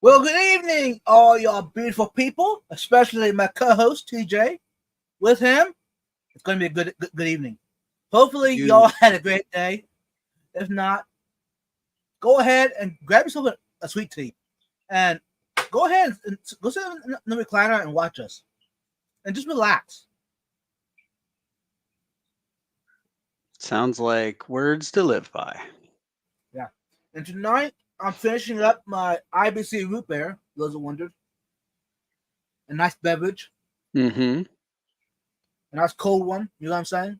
Well, good evening, all y'all beautiful people, especially my co-host TJ. With him, it's going to be a good evening. Hopefully, You y'all had a great day. If not, go ahead and grab yourself a sweet tea, and go ahead and go sit in the recliner and watch us, and just relax. sounds like words to live by. Yeah. And tonight, I'm finishing up my IBC root beer. Those are wondered. A nice beverage, Mm-hmm. a nice cold one. You know what I'm saying?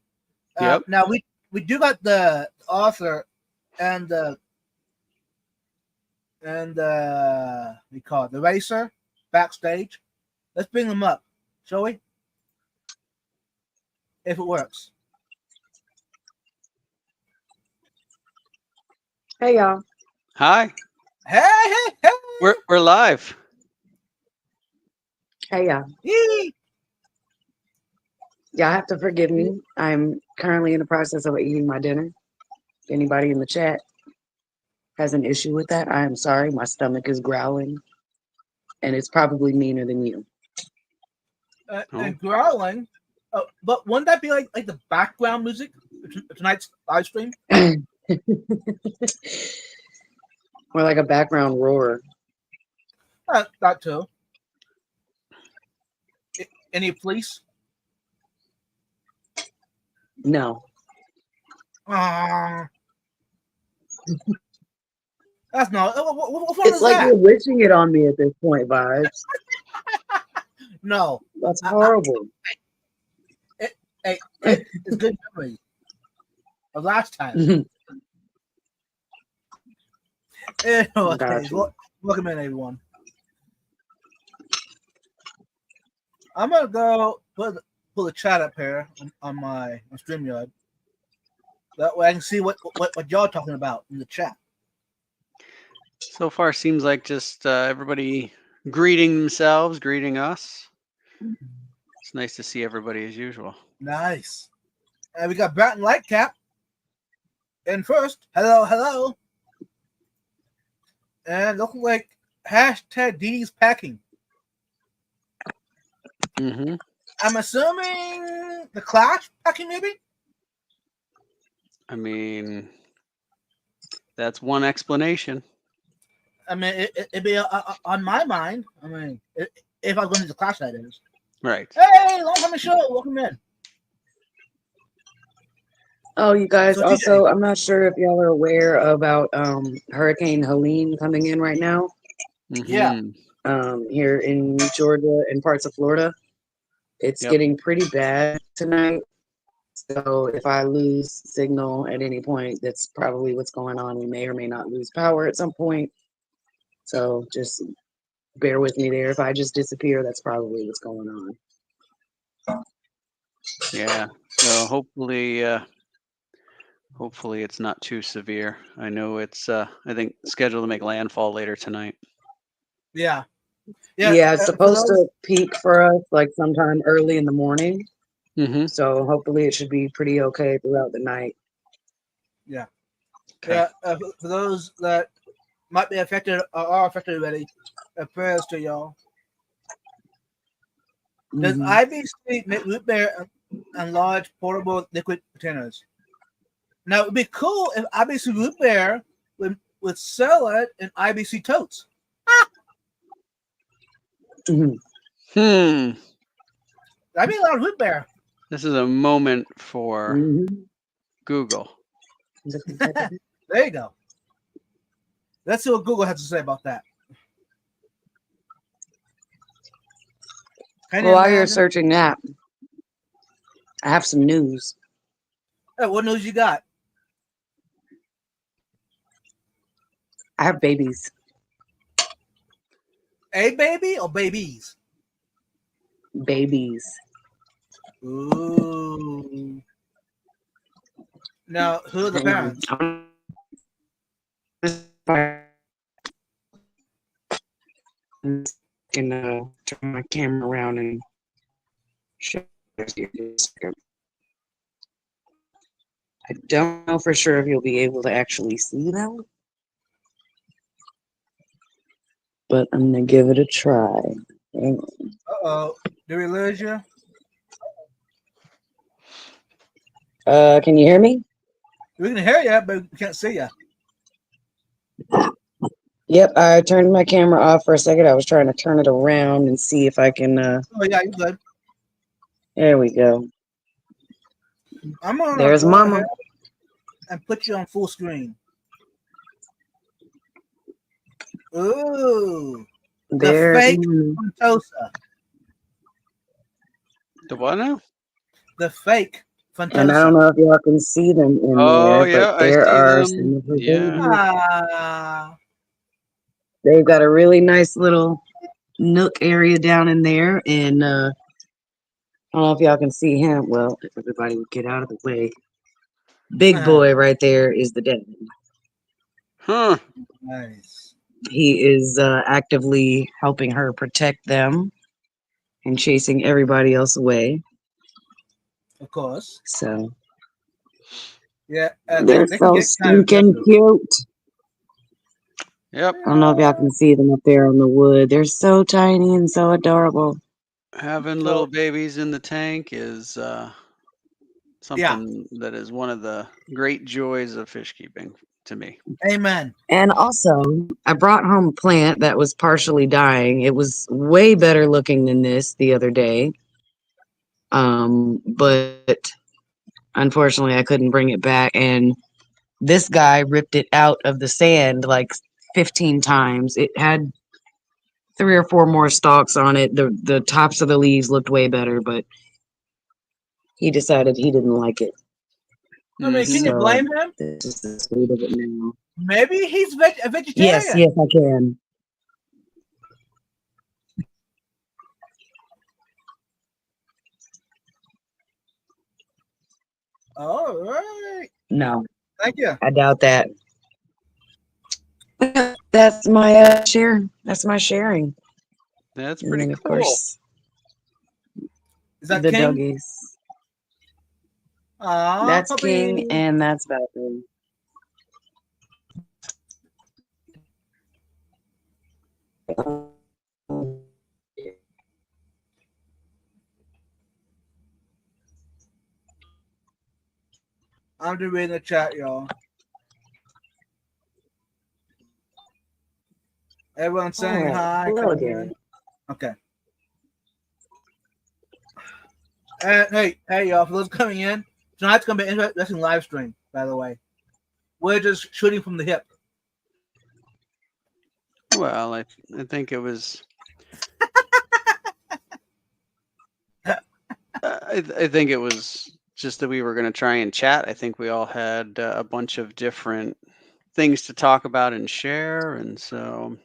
Yep. Now we do got the author and we call it the racer backstage. Let's bring them up, shall we? If it works. Hey y'all. Hi. Hey, hey, hey! We're live. Hey y'all. Yee! Y'all have to forgive me. I'm currently in the process of eating my dinner. If anybody in the chat has an issue with that, I am sorry. My stomach is growling and it's probably meaner than you. Oh. And growling. But wouldn't that be like the background music for tonight's live stream? Or like a background roar. That too. Any police? No. Uh, that's not. What fun It's is like that? you're wishing it on me at this point, Vibes. No. That's horrible. Hey, it's good memory of last time. Anyway, Got you. welcome in, everyone. I'm gonna go pull the chat up here on my StreamYard. That way I can see what y'all talking about in the chat. So far seems like just everybody greeting themselves, greeting us. It's nice to see everybody as usual. Nice. And we got Bratton Lightcap. And first, hello. And looking like hashtag D's packing. Mm-hmm. I'm assuming the Clash packing, maybe? I mean, that's one explanation. I mean, it'd be on my mind. I mean, if I was going to the Clash, that is. Right. Hey, long time show. Welcome in. Oh, you guys, So, TJ. also, I'm not sure if y'all are aware about Hurricane Helene coming in right now. Mm-hmm. Yeah. Here in Georgia and parts of Florida. It's Yep. getting pretty bad tonight. So if I lose signal at any point, that's probably what's going on. We may or may not lose power at some point. So just bear with me there. If I just disappear, that's probably what's going on. Yeah. So hopefully it's not too severe. I know it's I think scheduled to make landfall later tonight. Yeah. Yeah, it's for supposed those, to peak for us like sometime early in the morning. Mm-hmm. So hopefully it should be pretty okay throughout the night. yeah. Okay. Yeah, for those that might be affected or are affected already, prayers to y'all. Does Mhm. IBC make root beer and large portable liquid containers? Now, it would be cool if IBC root beer would sell it in IBC totes. Mhm. That'd be a lot of root beer. This is a moment for Mhm. Google. There you go. Let's see what Google has to say about that. Can you Well, while you're imagine? searching that, I have some news. Hey, what news you got? I have babies. A baby or babies? Babies. Ooh. Now, who are the Hang on. parents? Can turn my camera around and show you. I don't know for sure if you'll be able to actually see them. but I'm gonna give it a try. Hang on. Uh-oh. Did we lose you? Can you hear me? We can hear you, but we can't see you. Yep, I turned my camera off for a second. I was trying to turn it around and see if I can. Oh, yeah, you're good. There we go. I'm going to There's go Mama. ahead and put you on full screen. Ooh. There's fake Mama. Fantosa. The what now? The fake And I don't Fantosa. know if y'all can see them in Oh, there, yeah, but I there see are them. some of her Yeah. babies. Ah. They've got a really nice little nook area down in there, and I don't know if y'all can see him. Well, if everybody would get out of the way. Big boy right there is the dad. Huh. Nice. He is actively helping her protect them and chasing everybody else away. Of course. So Yeah. they're They can so get kind of stinking aggressive. cute. Yep. I don't know if y'all can see them up there on the wood. They're so tiny and so adorable. Having little babies in the tank is something that is one of the great joys of fish keeping to me. Amen. And also, I brought home a plant that was partially dying. It was way better looking than this the other day. But unfortunately, I couldn't bring it back. And this guy ripped it out of the sand like 15 times. It had 3 or 4 more stalks on it. The tops of the leaves looked way better, but he decided he didn't like it. I mean, can you So blame him? this is the state of it now. Maybe he's a vegetarian. Yes, I can. All right. No, Thank you. I doubt that. That's my share. That's my sharing. That's And pretty then, of cool. course, Is that the King? doggies. Aw, That's puppy. King, and that's Valkyrie. I'm just reading the chat, y'all. Everyone's saying Alright, hi. hello coming again. in. Okay. Hey, y'all! For those coming in, tonight's gonna be an interesting live stream. By the way, we're just shooting from the hip. Well, I think it was. I think it was just that we were going to try and chat. I think we all had a bunch of different things to talk about and share, and so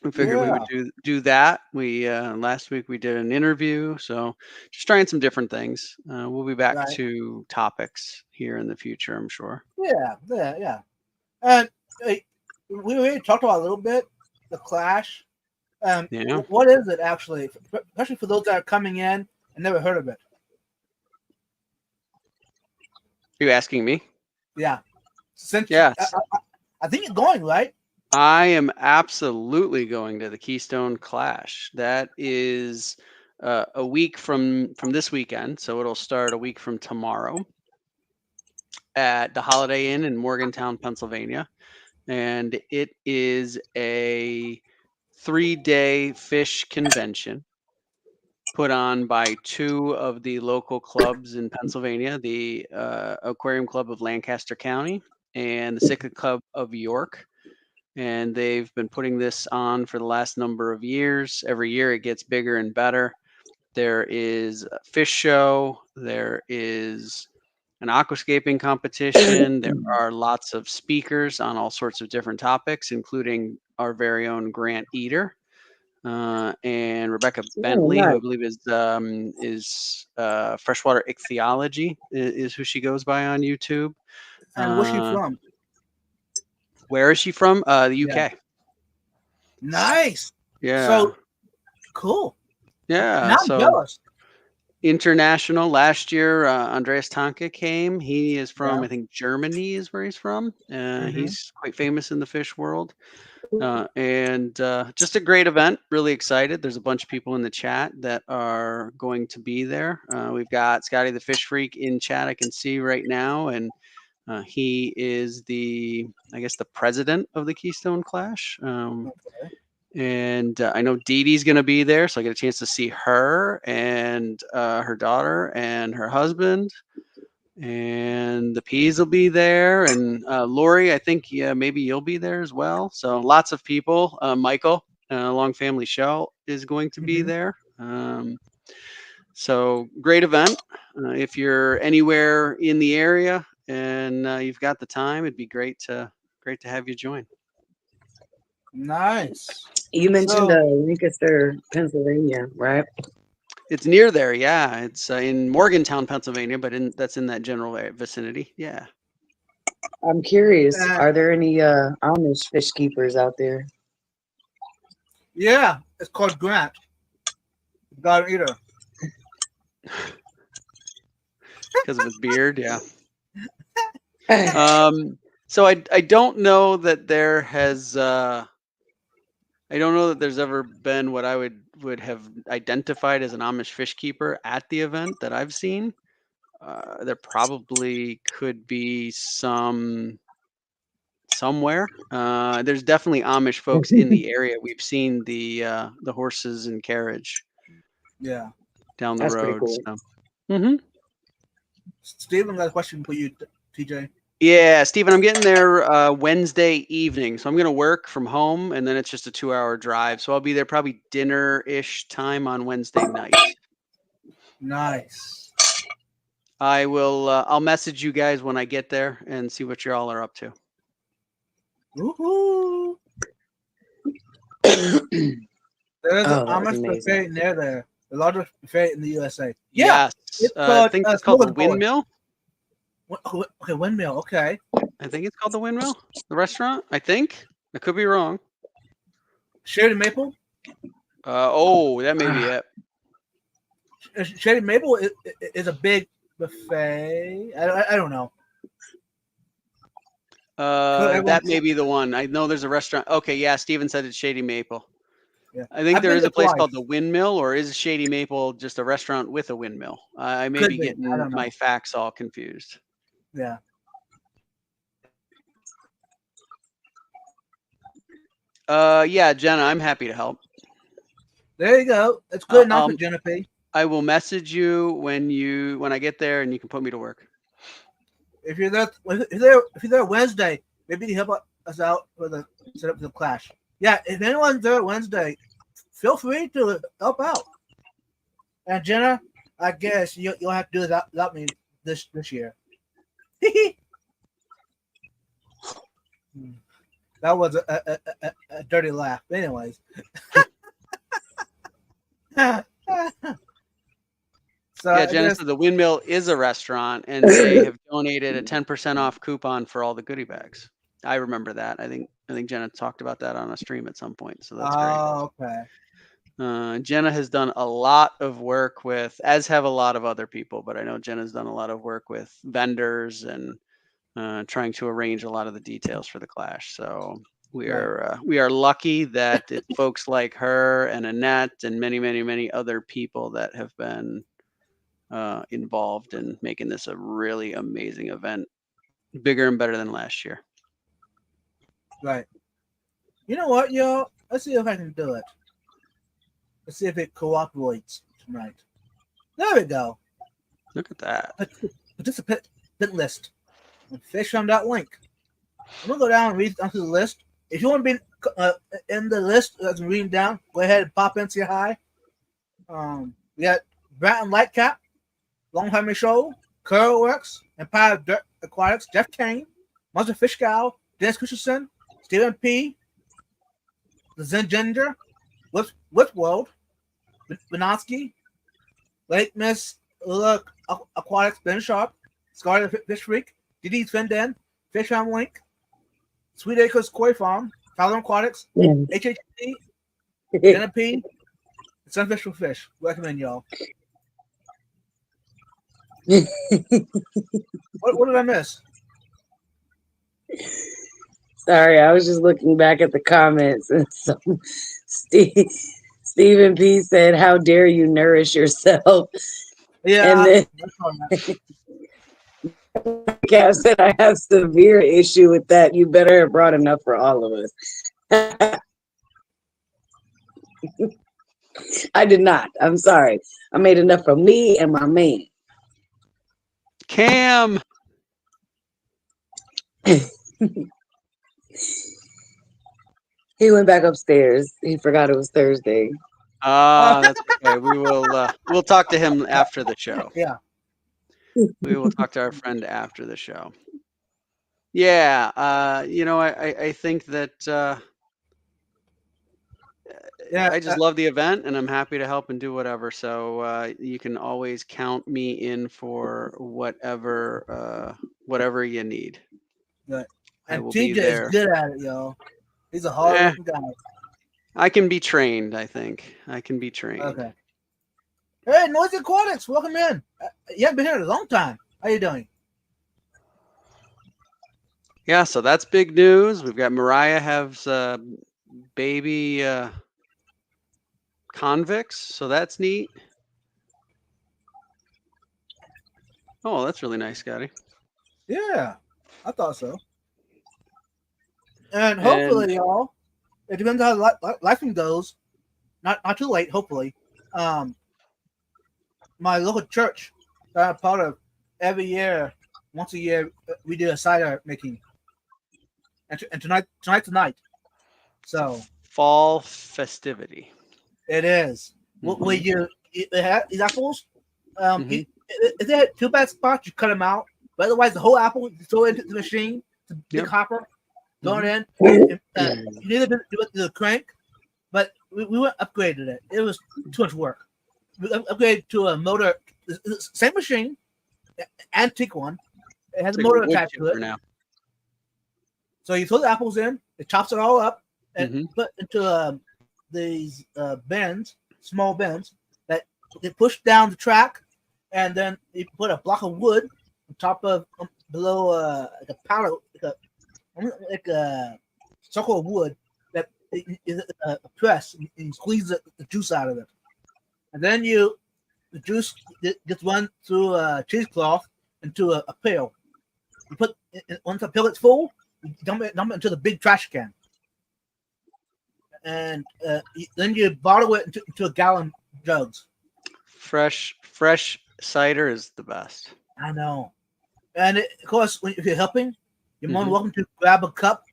we figured we would do that. We last week we did an interview, so just trying some different things. We'll be back to topics here in the future, I'm sure. Yeah. And we already talked about a little bit the Clash. Yeah. What is it actually? Especially for those that are coming in and never heard of it. Are you asking me? Yeah. Yes. I think you're going, right? I am absolutely going to the Keystone Clash. That is a week from this weekend, so it'll start a week from tomorrow at the Holiday Inn in Morgantown, Pennsylvania, and it is a 3-day fish convention put on by 2 of the local clubs in Pennsylvania, the Aquarium Club of Lancaster County and the Cichlid Club of York. And they've been putting this on for the last number of years. Every year it gets bigger and better. There is a fish show. There is an aquascaping competition. There are lots of speakers on all sorts of different topics, including our very own Grant Eater and Rebecca Bentley, who I believe is freshwater ichthyology is who she goes by on YouTube. And where's she from? Where is she from? The UK. Yeah. Nice. Yeah. So cool. Yeah. Now I'm jealous. international. Last year, Andreas Tanke came. He is from, Yeah. I think, Germany is where he's from. He's quite famous in the fish world. And just a great event. Really excited. There's a bunch of people in the chat that are going to be there. We've got Scotty the Fish Freak in chat. I can see right now, and he is I guess, the president of the Keystone Clash. And I know Dee Dee's going to be there, so I get a chance to see her and her daughter and her husband. And the Peas will be there, and Lori, I think, yeah, maybe you'll be there as well. So lots of people. Michael, Long Family Show, is going to be there. So great event. If you're anywhere in the area and you've got the time, it'd be great to have you join. Nice. You mentioned So- Lancaster, Pennsylvania, right? It's near there, yeah. It's in Morgantown, Pennsylvania, but that's in that general vicinity. Yeah. I'm curious, Uh, are there any Amish fish keepers out there? Yeah, it's called Grant. God Eater. Because of his beard, yeah. So I don't know that there has I don't know that there's ever been what I would have identified as an Amish fish keeper at the event that I've seen. There probably could be somewhere. There's definitely Amish folks in the area. We've seen the horses and carriage Yeah. down the That's pretty road. cool. So. Mm-hmm. Steven got a question for you, TJ. Yeah, Stephen, I'm getting there Wednesday evening. So I'm going to work from home, and then it's just a 2-hour drive. So I'll be there probably dinner-ish time on Wednesday night. Nice. I will. I'll message you guys when I get there and see what you all are up to. Woohoo! There's Oh, an that was Amish amazing. buffet near there. The largest buffet in the USA. Yeah. Yes. it's I called, think it's called the Smorgasbord. Windmill. Okay, Windmill. Okay. I think it's called the Windmill, the restaurant. I think. I could be wrong. Shady Maple. That may be it. Shady Maple is a big buffet. I don't know. That everyone's- may be the one. I know there's a restaurant. Okay, yeah. Steven said it's Shady Maple. Yeah. I think I've there been is a there place twice. called the Windmill, or is Shady Maple just a restaurant with a windmill? I may Could be be. I getting don't know. my facts all confused. Yeah. Yeah, Jenna, I'm happy to help. There you go. It's good enough for Um, Jenna P. I will message you when I get there, and you can put me to work. If you're there Wednesday, maybe you can help us out for the set up the clash. Yeah, if anyone's there Wednesday, feel free to help out. And Jenna, I guess you'll have to do that without me this year. That was a dirty laugh. Anyways. So Yeah, I Jenna guess- said the Windmill is a restaurant, and they have donated a 10% off coupon for all the goodie bags. I remember that. I think Jenna talked about that on a stream at some point. So that's great. Oh, okay. Jenna has done a lot of work with, as have a lot of other people, but I know Jenna's done a lot of work with vendors and trying to arrange a lot of the details for the clash. So we are lucky that it's folks like her and Annette and many, many, many other people that have been involved in making this a really amazing event, bigger and better than last year. Right. You know what, y'all? Let's see if I can do it. Let's see if it cooperates tonight. There we go. Look at that. Participant list. Fishfarm.link. I'm gonna go down and read onto the list. If you want to be in the list as I'm reading down, go ahead and pop in, say hi. We got Bratton Lightcap, Long Family Show, Curlworks, Empire Dirt Aquatics, Jeff Kane, Monster Fish Gal, Dennis Christensen, Stephen P, The Zen Ginger, Whipworld, Benotsky, Lake Miss Look Aquatics, Ben Sharp, Scarlet Fish Freak, DD's Fenden, Fish Farm Link, Sweet Acres Koi Farm, Fowler Aquatics, HHT, Jenna P, and Sunfish for Fish. Recommend y'all. What did I miss? Sorry, I was just looking back at the comments, and so Stephen P said, "How dare you nourish yourself?" And Yeah. then That's all right. Cap said, "I have severe issue with that. You better have brought enough for all of us." I did not. I'm sorry. I made enough for me and my man. Cam. He went back upstairs. He forgot it was Thursday. That's okay. We'll talk to him after the show. Yeah. We will talk to our friend after the show. Yeah, I think that Yeah. I just love the event, and I'm happy to help and do whatever. So you can always count me in for whatever you need. Good. I And will be TJ is there. good at it, yo. He's a hard-working guy. I can be trained. I think I can be trained. Okay. Hey, Noisy Aquatics, welcome in. You haven't been here in a long time. How you doing? Yeah, so that's big news. We've got Mariah has baby convicts, so that's neat. Oh, that's really nice, Scotty. Yeah, I thought so. And hopefully, y'all, it depends on how lifing goes. Not too late, hopefully. My local church that I'm part of, every year, once a year, we do a cider making. And tonight's the night. So fall festivity. it is. Mhm. Will you have these apples? Mhm. If they had two bad spots, you cut them out. But otherwise, the whole apple you throw it into the machine, the big Yep. hopper, throw it in. You need to do it to the crank, but we went upgraded it. It was too much work. We upgraded to a motor, same machine, antique one. It has It's a like motor wood attached to chipper it. now. So you throw the apples in, it chops it all up, and Mhm. put into these bins, small bins that they push down the track, and then you put a block of wood on top of below like a powder, like a circle of wood that is a press, and you squeeze the juice out of it, and then the juice gets run through a cheesecloth into a pail. You put once the pail is full, you dump it into the big trash can, and then you bottle it into a gallon jugs. Fresh cider is the best. I know, and of course, if you're helping, you're more than Mhm. welcome to grab a cup,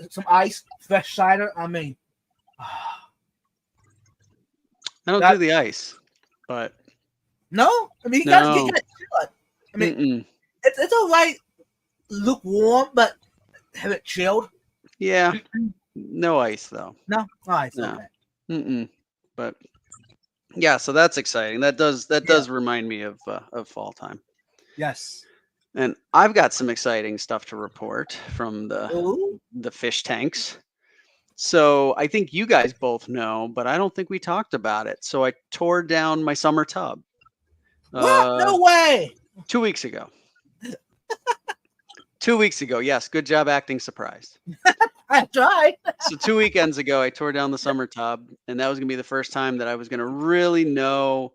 some ice, fresh cider. I mean, I don't That- do the ice, but no, I mean you gotta no. get it. I mean, Mm-mm. it's all right, lukewarm, but have it chilled. Yeah, no ice though. No, ice. No. Okay. Mm-mm. But yeah, so that's exciting. That does remind me of fall time. Yes. And I've got some exciting stuff to report from Ooh. the fish tanks. So I think you guys both know, but I don't think we talked about it. So I tore down my summer tub. What? No way. 2 weeks ago. 2 weeks ago. Yes, good job acting surprised. I tried. So 2 weekends ago, I tore down the summer tub, and that was gonna be the first time that I was gonna really know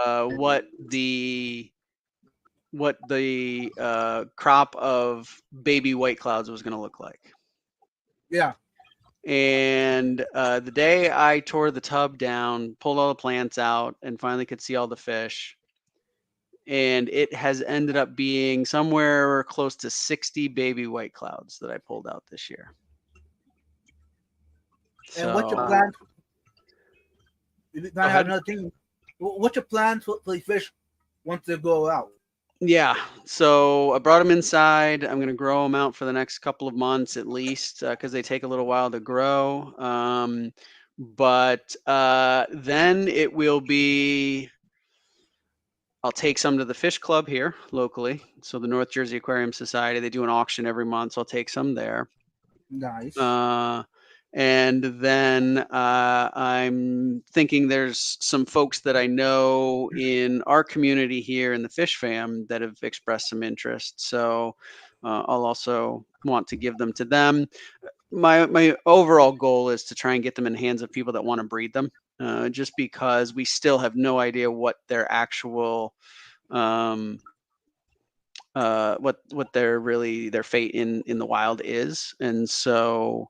what the crop of baby white clouds was gonna look like. Yeah. And the day I tore the tub down, pulled all the plants out, and finally could see all the fish, and it has ended up being somewhere close to 60 baby white clouds that I pulled out this year. And what's your So- plan? You Go might have ahead. another thing. What's your plan for the fish once they go out? Yeah, so I brought them inside. I'm going to grow them out for the next couple of months at least because they take a little while to grow. But then it will be, I'll take some to the fish club here locally. So the North Jersey Aquarium Society, they do an auction every month. So I'll take some there. Nice. And then I'm thinking there's some folks that I know in our community here in the Fish Fam that have expressed some interest. So I'll also want to give them to them. My overall goal is to try and get them in the hands of people that want to breed them, just because we still have no idea what their actual um, what their fate in the wild is. And so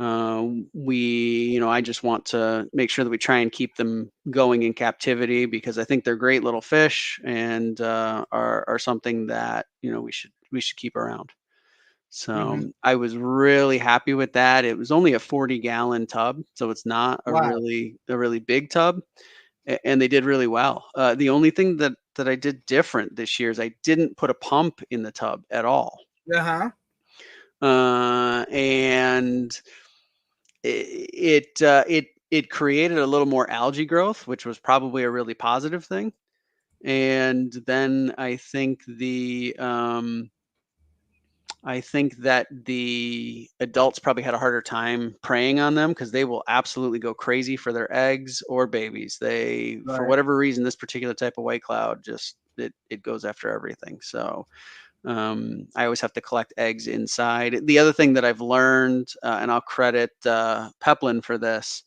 I just want to make sure that we try and keep them going in captivity, because I think they're great little fish, and are something that we should keep around. So Hmm. I was really happy with that. It was only a 40-gallon tub, so it's not a Wow. really big tub, and they did really well. The only thing that I did different this year is I didn't put a pump in the tub at all, Uh-huh. and it created a little more algae growth, which was probably a really positive thing. And then I think that the adults probably had a harder time preying on them, because they will absolutely go crazy for their eggs or babies. They, for Right. whatever reason, this particular type of white cloud just it goes after everything. So I always have to collect eggs inside. The other thing that I've learned, and I'll credit Peplin for this,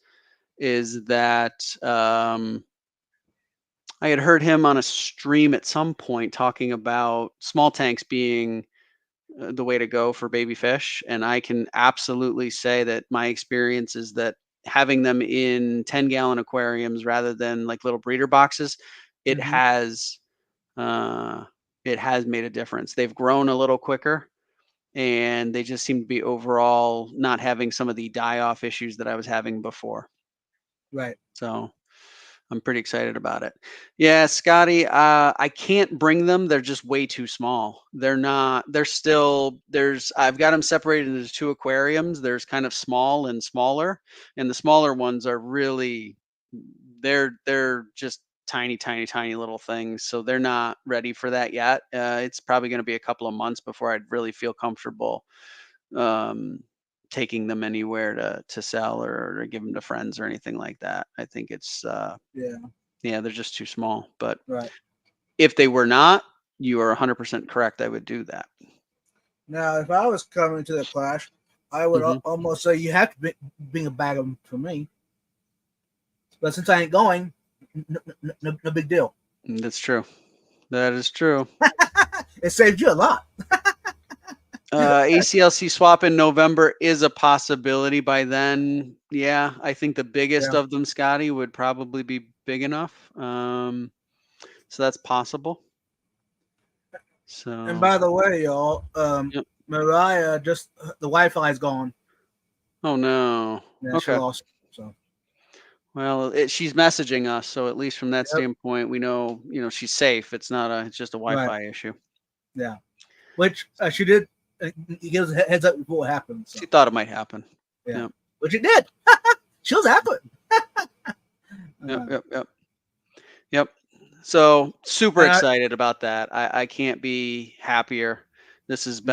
is that I had heard him on a stream at some point talking about small tanks being the way to go for baby fish. And I can absolutely say that my experience is that having them in 10-gallon aquariums rather than like little breeder boxes, it Hmm. has uh, it has made a difference. They've grown a little quicker, and they just seem to be overall not having some of the die off issues that I was having before. Right. So I'm pretty excited about it. Yeah, Scotty, I can't bring them. They're just way too small. They're not, they're still, I've got them separated into two aquariums. There's kind of small and smaller, and the smaller ones are really, they're just tiny, tiny, tiny little things. So they're not ready for that yet. It's probably going to be a couple of months before I'd really feel comfortable um, taking them anywhere to sell, or to give them to friends or anything like that. I think it's Yeah. yeah, they're just too small. But Right. if they were not, you are 100% correct. I would do that. Now, if I was coming to the clash, I would Hmm. almost say you have to bring a bag of them for me. But since I ain't going, no big deal. That's true. That is true. It saved you a lot. ACLC swap in November is a possibility by then. Yeah, I think the biggest Yeah. of them, Scotty, would probably be big enough. So that's possible. And So, by the way, y'all, yep. Mariah just the Wi-Fi's gone. Oh no. Yeah, she Okay. lost. So Well, she's messaging us, so at least from that yep. standpoint, we know, she's safe. It's just a Right. Wi-Fi issue. Yeah. Which she did. He gives a heads up before it happened. So She thought it might happen. yeah. Yep. Which it did. She was after it. Yep. Uh, Yep. Yep. Yep. So super uh, excited about that. I can't be happier. This has mhm.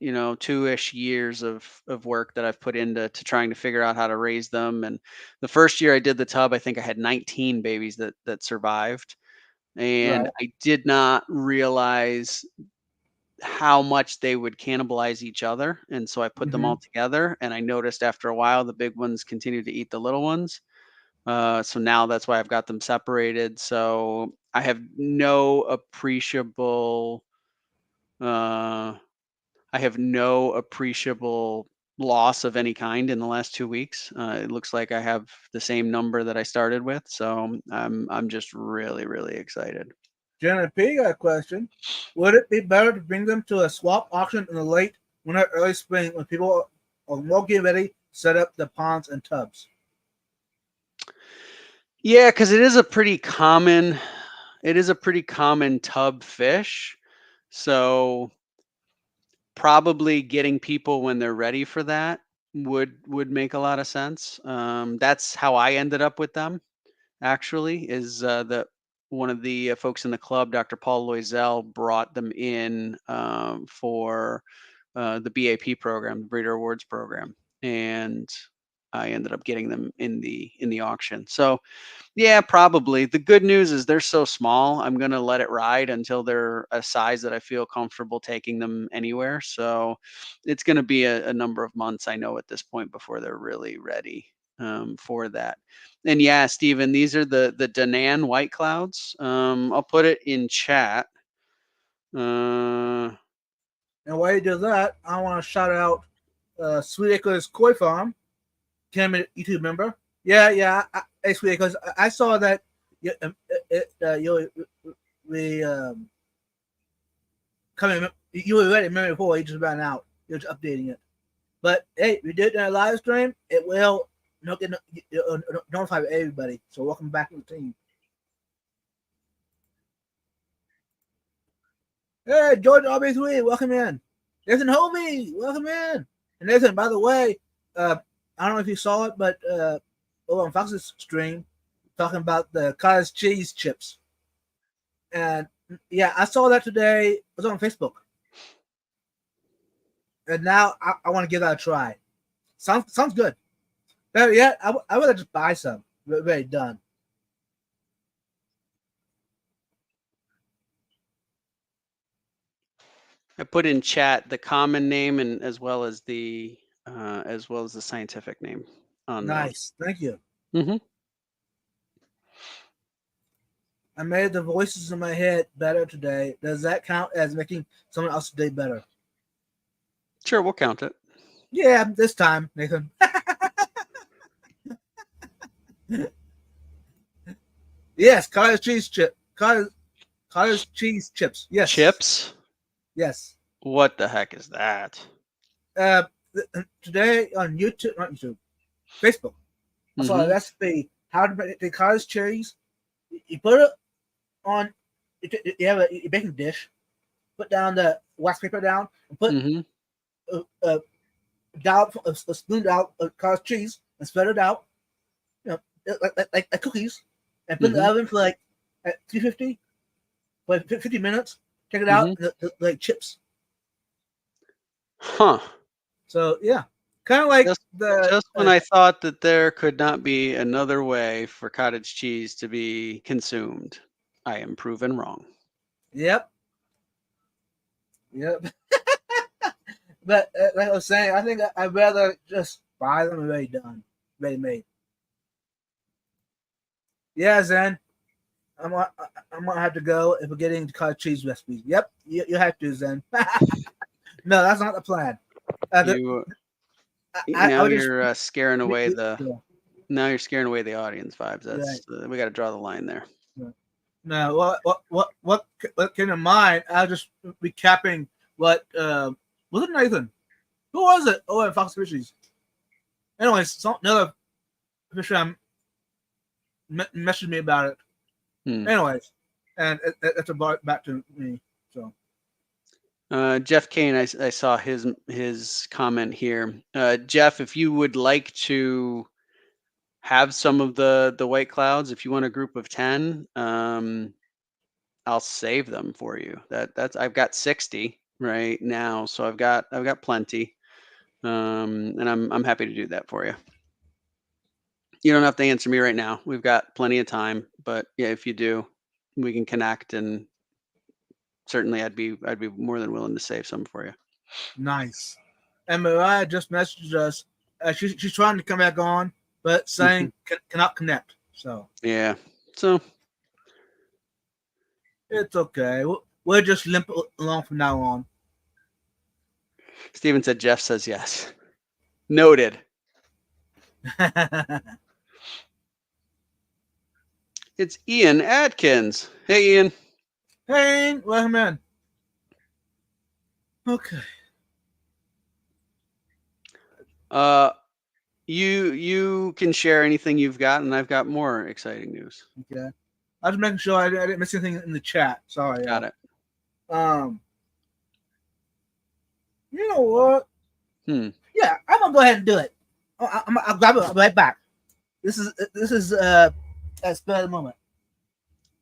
been, 2-ish years of work that I've put into trying to figure out how to raise them. And the first year I did the tub, I think I had 19 babies that survived. And Right. I did not realize how much they would cannibalize each other. And so I put them Hmm. all together, and I noticed after a while the big ones continued to eat the little ones. So now that's why I've got them separated. So I have no appreciable uh, loss of any kind in the last 2 weeks. It looks like I have the same number that I started with. So I'm just really, really excited. Jenna P got a question. Would it be better to bring them to a swap auction in the late winter, early spring when people are more get ready, set up the ponds and tubs? Yeah, because it is a pretty common tub fish. So probably getting people when they're ready for that would make a lot of sense. That's how I ended up with them. Actually, is that one of the folks in the club, Dr. Paul Loisel, brought them in for the BAP program, the Breeder Awards program, and I ended up getting them in the auction. So yeah, probably. The good news is they're so small. I'm gonna let it ride until they're a size that I feel comfortable taking them anywhere. So it's gonna be a number of months, I know, at this point before they're really ready for that. And yeah, Stephen, these are the Danan white clouds. I'll put it in chat. And while you do that, I want to shout out Sweet Acres Koi Farm, became a YouTube member. Yeah. Hey, Sweet Acres, I saw that you coming. You were ready. Remember before you just ran out. You're just updating it. But hey, we did it in a live stream. It will get notify everybody. So welcome back to the team. Hey, George RB3, welcome in. Nathan Hovey, welcome in. And Nathan, by the way, I don't know if you saw it, but over on Fox's stream, talking about the cottage cheese chips. And yeah, I saw that today. It was on Facebook. And now I want to give that a try. Sounds good. Better yet, I would just buy some. Very done. I put in chat the common name and as well as the scientific name on Nice. Thank you. those. I made the voices in my head better today. Does that count as making someone else's day better? Sure, we'll count it. Yeah, this time, Nathan. Yes, cottage cheese chip. Cottage cheese chips. Yes. Chips? Yes. What the heck is that? Today on YouTube, not YouTube, Facebook, I saw a recipe how to make the cottage cheese. You put it on. You have a baking dish. Put down the wax paper down and put a spoon out of cottage cheese and spread it out. You know, like cookies, and put in the oven for like at 350 for 50 minutes. Check it out, like chips. Huh. So yeah, kind of like just when I thought that there could not be another way for cottage cheese to be consumed, I am proven wrong. Yep. But like I was saying, I think I'd rather just buy them already done, ready made. Yeah, Zen. I'm gonna have to go if we're getting to cottage cheese recipes. Yep, you have to, Zen. No, that's not the plan. You're scaring away now you're scaring away the audience vibes. That's we got to draw the line there. No, what came to mind? I'll just recapping what was it, Nathan? Who was it? Oh, at Fox Fishies. Anyways, another fisher messaged me about it. Anyways, and it's about back to me. So. Jeff Kane, I saw his comment here. Jeff, if you would like to have some of the white clouds, if you want a group of 10, I'll save them for you. That's I've got 60 right now, so I've got plenty, and I'm happy to do that for you. You don't have to answer me right now. We've got plenty of time, but yeah, if you do, we can connect, and certainly I'd be more than willing to save some for you. Nice. And Mariah just messaged us. She's trying to come back on, but saying cannot connect. So yeah, so it's okay. We'll just limp along from now on. Steven said Jeff says yes. Noted. It's Ian Atkins. Hey, Ian. Hey, welcome in. Okay. You can share anything you've got, and I've got more exciting news. Okay. I was making sure I didn't miss anything in the chat. Sorry. Got it. You know what? Yeah, I'm gonna go ahead and do it. I'll grab it right back. This is a spur of the moment.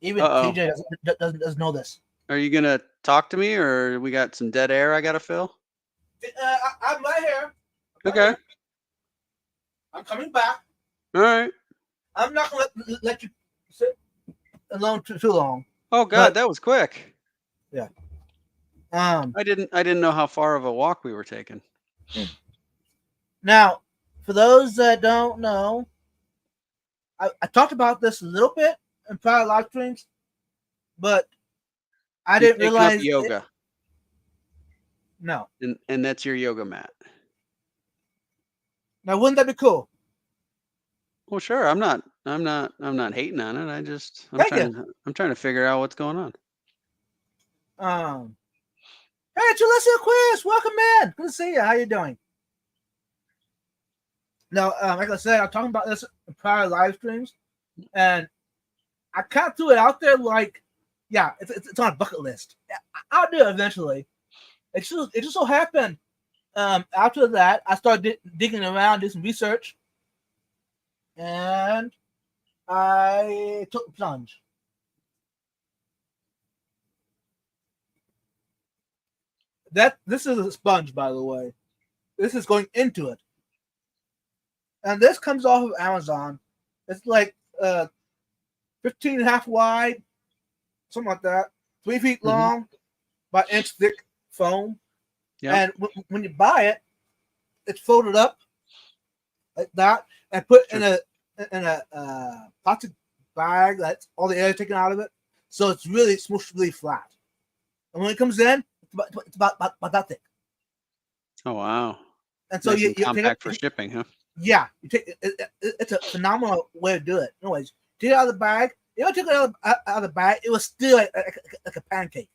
Even TJ doesn't know this. Are you gonna talk to me, or we got some dead air I gotta fill? I'm right here. Okay. I'm coming back. All right. I'm not gonna let you sit alone too long. Oh God, But- that was quick. Um, I didn't know how far of a walk we were taking. Now, for those that don't know, I talked about this a little bit in prior live streams, but I You're didn't taking up realize yoga, no. and that's your yoga mat. Now, wouldn't that be cool? Well, sure. I'm not hating on it. Thank you. I'm trying to figure out what's going on. Hey, Julissa Quiz, welcome in. Good to see you. How you doing? Now, like I said, I'm talking about this in prior live streams, and I kind of threw it out there like, yeah, it's on a bucket list. I'll do it eventually. It just so happened. After that, I started digging around, did some research, and I took the plunge. This is a sponge, by the way. This is going into it. And this comes off of Amazon. It's like 15 and a half wide, something like that. 3 feet long, by inch thick foam. Yep. And when you buy it, it's folded up like that and put in a plastic bag that's all the air taken out of it. So it's really smooshed really flat. And when it comes in, it's about that thick. Oh wow. And so Nice you and take compact it, for shipping, huh? yeah, you take it's a phenomenal way to do it. Anyways, take it out of the bag. If I took it out of the bag, it was still like a pancake,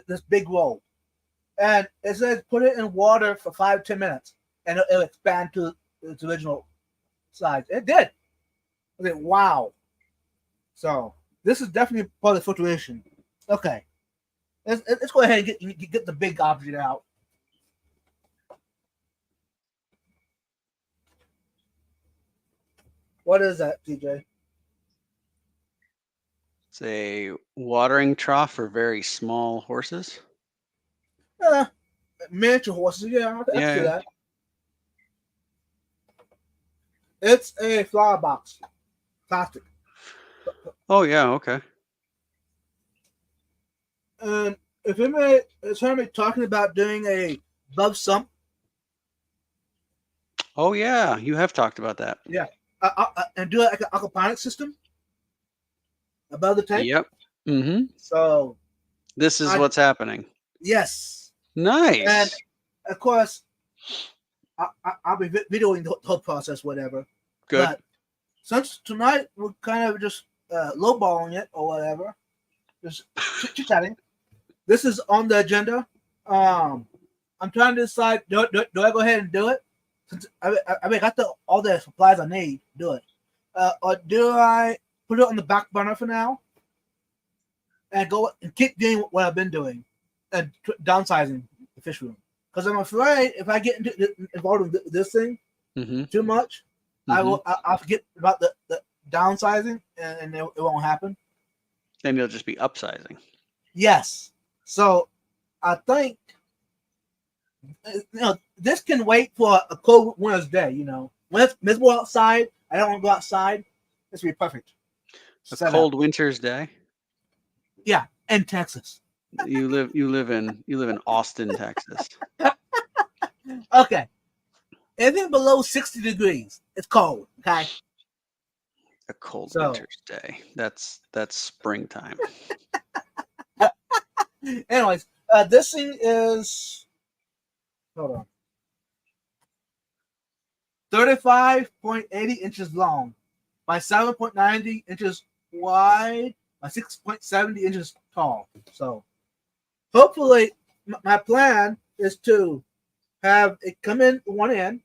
this big roll. And it says put it in water for 5-10 minutes, and it'll expand to its original size. It did. I said, wow. So this is definitely part of the filtration. Okay, let's go ahead and get the big object out. What is that, TJ? It's a watering trough for very small horses. Miniature horses. Yeah, I can Yeah. see that. It's a flower box, plastic. Oh yeah, okay. And if anybody is talking about doing a above sump, Oh yeah, you have talked about that. and do it like an aquaponics system above the tank. Yep. Mm-hmm. So This is what's happening. yes, Nice. and of course, I'll be videoing the whole process, whatever. Good. But since tonight we're kind of just lowballing it or whatever, just chit chatting. This is on the agenda. I'm trying to decide: do I go ahead and do it? Since I got all the supplies I need to do it, or do I put it on the back burner for now and go and keep doing what I've been doing and downsizing the fish room? Because I'm afraid if I get involved in this thing Mm-hmm. too much, I'll forget about the downsizing and it won't happen. Then you'll just be upsizing. Yes. So I think this can wait for a cold winter's day. When it's miserable outside, I don't want to go outside. This would be perfect. A Set cold up. winter's day. Yeah, in Texas. You live in Austin, Texas. Okay. Anything below 60 degrees, it's cold. Okay. A cold So- winter's day. That's springtime. Anyways, this thing is, hold on, 35.80 inches long by 7.90 inches wide by 6.70 inches tall. So hopefully my plan is to have it come in one end,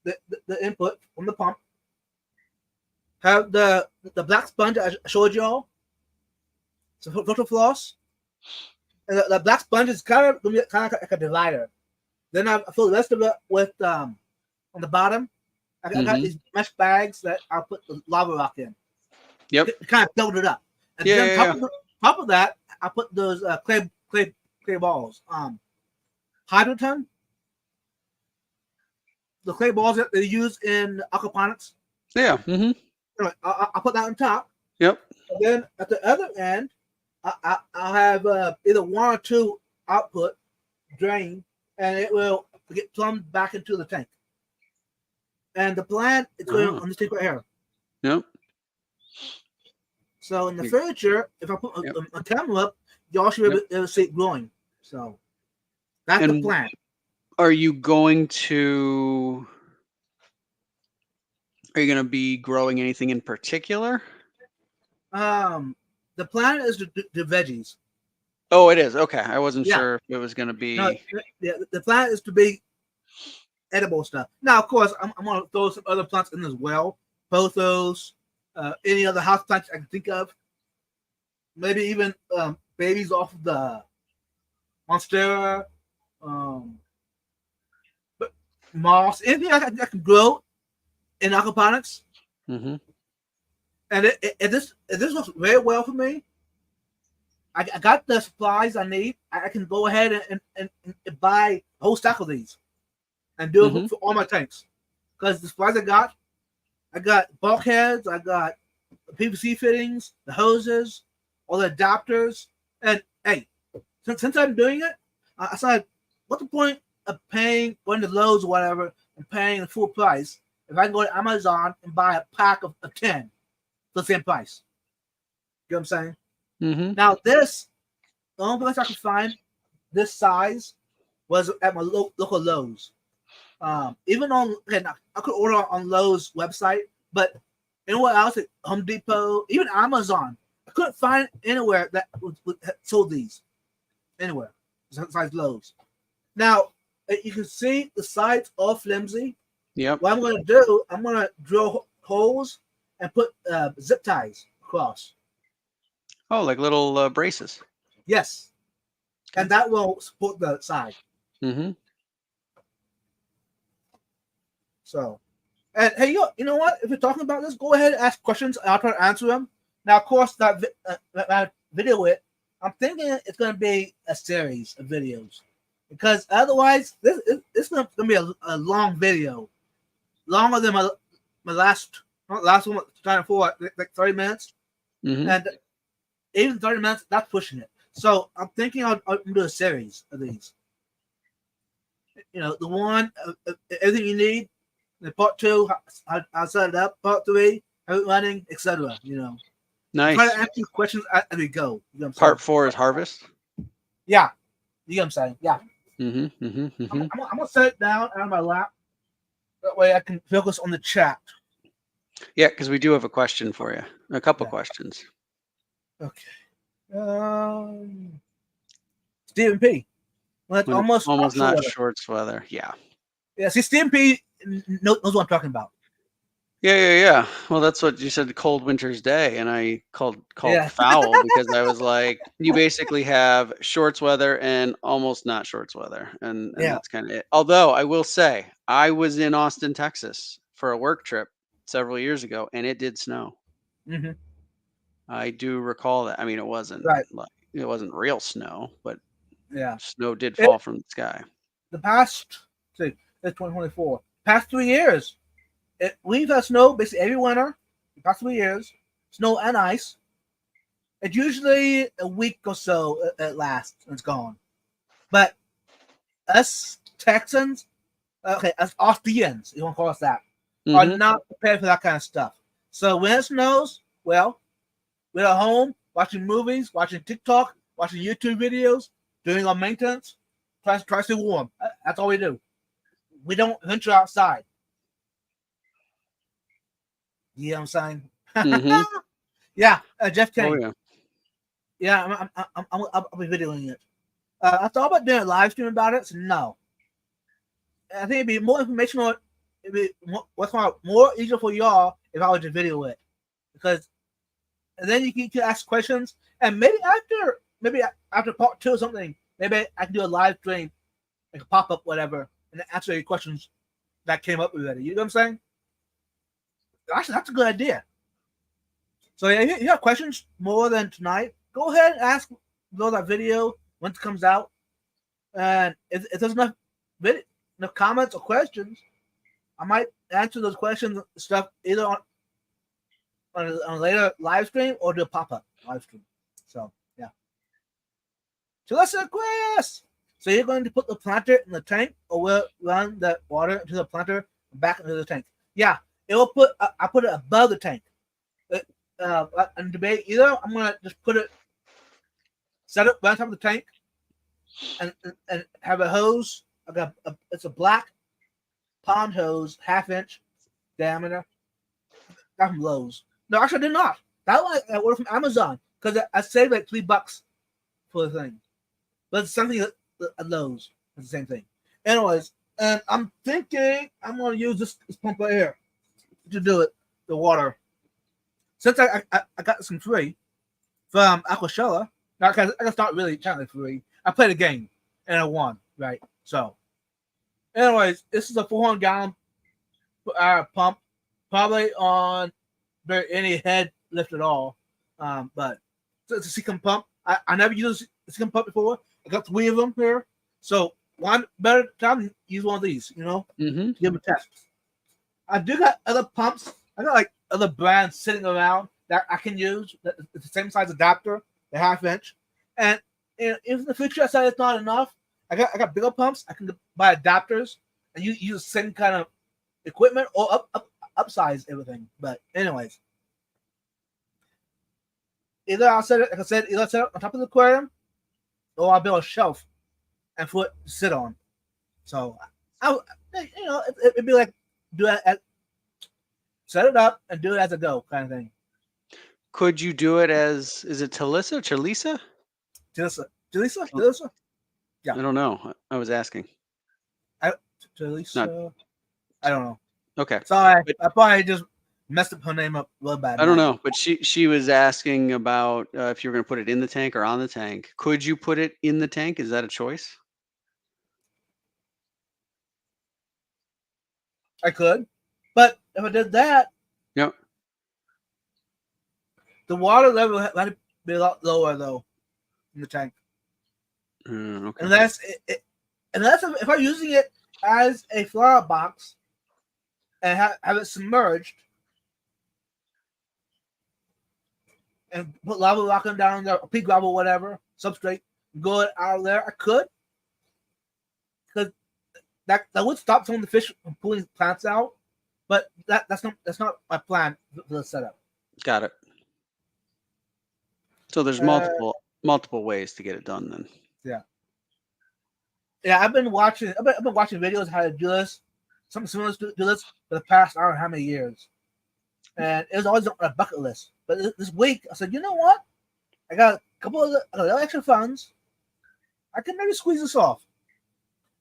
the input from the pump, have the black sponge I showed y'all, so filter floss. And the black sponge is kind of like a divider. Then I fill the rest of it with on the bottom. I got these mesh bags that I'll put the lava rock in. Yep. To kind of build it up. And Yeah, then top of that, I put those clay balls. Hydroton. the clay balls that they use in aquaponics. Yeah. Mm-hmm. Anyway, I'll put that on top. Yep. And then at the other end, I'll have either one or two output drain, and it will get plumbed back into the tank. And the plant is going on this tank right here. Yep. So in the future, if I put a camera up, y'all should be able to see it growing. So that's the plan. Are you going to be growing anything in particular? The plan is to do veggies. Oh, it is. Okay. I wasn't sure if it was going to be. No, the plan is to be edible stuff. Now, of course, I'm going to throw some other plants in as well. Pothos, any other house plants I can think of. Maybe even babies off of the Monstera, but moss, anything I can grow in aquaponics. Mm-hmm. And this works very well for me. I got the supplies I need. I can go ahead and buy a whole stack of these and do it for all my tanks. Because the supplies I got bulkheads, I got PVC fittings, the hoses, all the adapters. And hey, since I'm doing it, I said, what's the point of going to Lowe's or whatever and paying the full price if I can go to Amazon and buy a pack of 10 for the same price? You know what I'm saying? Mm-hmm. Now the only place I could find this size was at my local Lowe's. Even on, I could order on Lowe's website, but anywhere else, at Home Depot, even Amazon, I couldn't find anywhere that sold these. Anywhere besides Lowe's. Now you can see the sides are flimsy. Yep. What I'm going to do, I'm going to drill holes and put zip ties across. Oh, like little braces. Yes. And that will support the side. Mm-hmm. So, and hey, you know what? If you're talking about this, go ahead and ask questions. I'll try to answer them. Now, of course, that video I'm thinking it's going to be a series of videos. Because otherwise, this is going to be a long video. Longer than my last one, trying for like 30 minutes. Mm-hmm. And even 30 minutes, that's pushing it. So I'm thinking I'll do a series of these. You know, the one, everything you need. The part 2, I'll set it up. Part 3, have it running, etc. You know. Nice. Try to ask you questions as we go. You know what I'm Part 4 is harvest. Yeah. You know what I'm saying? Yeah. Mm-hmm. Mm-hmm. Mm-hmm. I'm going to set it down on my lap. That way I can focus on the chat. Yeah, because we do have a question for you. A couple questions. Okay. Stephen P. Well, that's almost not weather. shorts weather. Yeah. Yeah, see, Stephen P. knows what I'm talking about. Yeah. Well, that's what you said, cold winter's day, and I called foul because I was like, you basically have shorts weather and almost not shorts weather, and that's kind of it. Although I will say, I was in Austin, Texas, for a work trip several years ago, and it did snow. Mm-hmm. I do recall that. I mean, it wasn't it wasn't real snow, but snow did fall from the sky. The past, it's 2024. Past 3 years. We've had snow basically every winter, the past 3 years, snow and ice. It's usually a week or so it lasts and it's gone. But us Texans, us Austrians, you want to call us that, are not prepared for that kind of stuff. So when it snows, well, we're at home watching movies, watching TikTok, watching YouTube videos, doing our maintenance, try to stay warm. That's all we do. We don't venture outside. You know what I'm saying? Mm-hmm. Yeah, Jeff King. Oh, yeah. Yeah, I'll be videoing it. I thought about doing a live stream about it. So no, I think it'd be more informational. It'd be more easier for y'all if I were to video it, because then you can ask questions, and maybe after part 2 or something, maybe I can do a live stream, like a pop up, whatever, and answer your questions that came up already. You know what I'm saying? Actually, that's a good idea. So if you have questions more than tonight, go ahead and ask below that video when it comes out. And if there's enough comments or questions, I might answer those questions and stuff either on a later live stream or do a pop-up live stream. So yeah. So let's Aquarius. So you're going to put the planter in the tank, or will run the water into the planter and back into the tank? Yeah, it will put. I put it above the tank. And debate either I'm gonna just put it, set it right on top of the tank, and have a hose. I got it's a black pond hose, 1/2 inch diameter. Got from Lowe's. No, actually, I did not. That one I ordered from Amazon because I saved like $3 for the thing. But it's something at Lowe's. It's the same thing. Anyways, and I'm thinking I'm going to use this pump right here to do it, the water. Since I got some free from Aquashella, now I got start really technically free. I played a game and I won, right? So, anyways, this is a 400-gallon pump, probably on any head lift at all. But it's a Seacom pump. I never used a Seacom pump before. I got 3 of them here, so one better time to use one of these, to give them a test. I do got other pumps. I got like other brands sitting around that I can use. It's the same size adapter, the 1/2 inch. And if in the future I say it's not enough, I got bigger pumps. I can buy adapters and use the same kind of equipment or upsize everything. But anyways, either I'll set it, like I said, either I'll set it on top of the aquarium, or I'll build a shelf and for it to sit on. So it'd be like set it up and do it as a go kind of thing. Could you do it as, is it Chalisa? Jalisa? Yeah. I don't know. I was asking. Jalisa? I don't know. Okay. Sorry, I probably just messed up her name up real bad. I don't know, but she was asking about if you were going to put it in the tank or on the tank. Could you put it in the tank? Is that a choice? I could, but if I did that, Yep. the water level had to be a lot lower though in the tank. Okay. Unless if I'm using it as a flower box and have it submerged and put lava rock down there, or pea gravel, whatever substrate, go out of there, I could, because that would stop some of the fish from pulling plants out. But that's not my plan for the setup. Got it. So there's multiple ways to get it done then. Yeah, I've been watching videos how to do this, something similar to do this for the past I don't know how many years, and it was always on a bucket list. But this week I said, you know what? I got a couple of extra funds. I can maybe squeeze this off.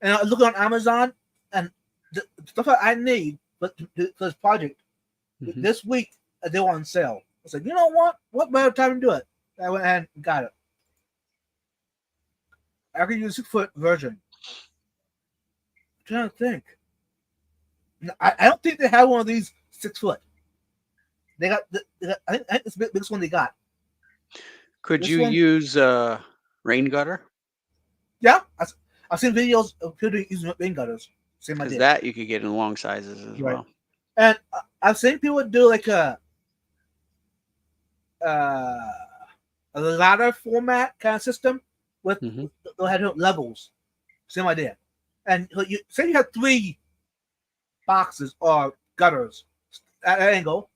And I look on Amazon and the stuff that I need for this project. This week they were on sale. I said, you know what? What better time to do it? I went and got it. I could use a 6-foot version. I'm trying to think. I don't think they have one of these 6-foot. They got I think it's the biggest one they got. Could This you one? use rain gutter? Yeah, I've seen videos of people using rain gutters. Same Because idea. that you could get in long sizes as Right. well. And I've seen people do like a ladder format kind of system with they'll have different levels. Same idea. And you say you have 3 boxes or gutters at an angle,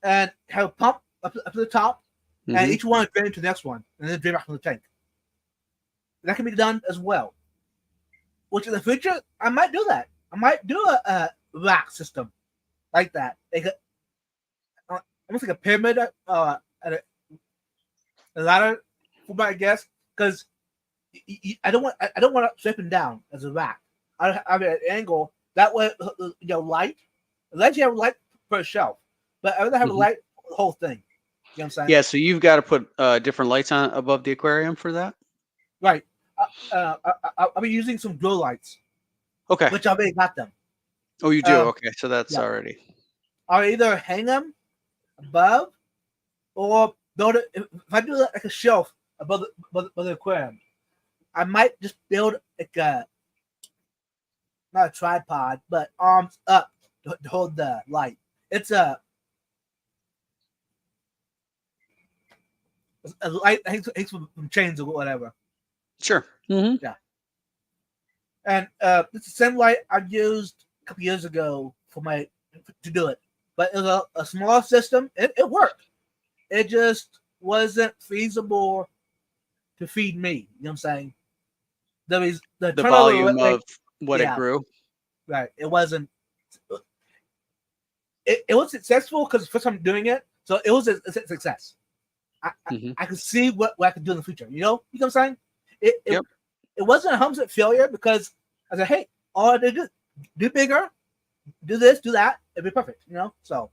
and have a pump up to the top, and each one drain to the next one, and then drain back from the tank. That can be done as well. Which in the future, I might do that. I might do a rack system like that. Like almost like a pyramid, at a ladder, I guess, because I don't want it stripping down as a rack. I have an angle that way. Light. Let you have light per shelf, but I rather have a light for the whole thing. You know what I'm saying? Yeah. So you've got to put different lights on above the aquarium for that. Right. I'll be using some grow lights. Okay. Which I already got them. Oh, you do. Okay. So that's already. I'll either hang them above, or build it. If I do like a shelf above the aquarium, I might just build like not a tripod, but arms up to hold the light. It's a light hangs from chains or whatever. Sure. Mm-hmm. And it's the same light I used a couple years ago to do it. But it was a small system. It worked. It just wasn't feasible to feed me. You know what I'm saying? The volume of what it yeah. grew. Right. It wasn't. It was successful because the first time doing it, so it was a success. I could see what I could do in the future. You know what I'm saying? It wasn't a 100% failure because I said, hey, all I did is do bigger, do this, do that, it'd be perfect. You know, so.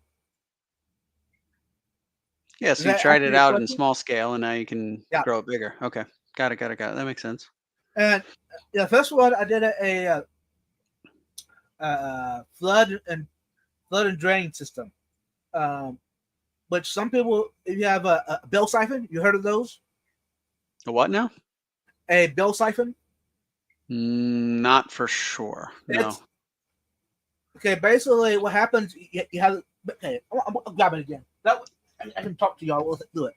Yeah, so you tried it out in small scale, and now you can grow it bigger. Okay, got it. That makes sense. And the first one I did a flood and drain system, which some people, if you have a bell siphon, you heard of those? A what now? A bell siphon? Not for sure. No. Okay, basically what happens, you have. Okay, I'm grabbing it again. I can talk to y'all. We'll do it.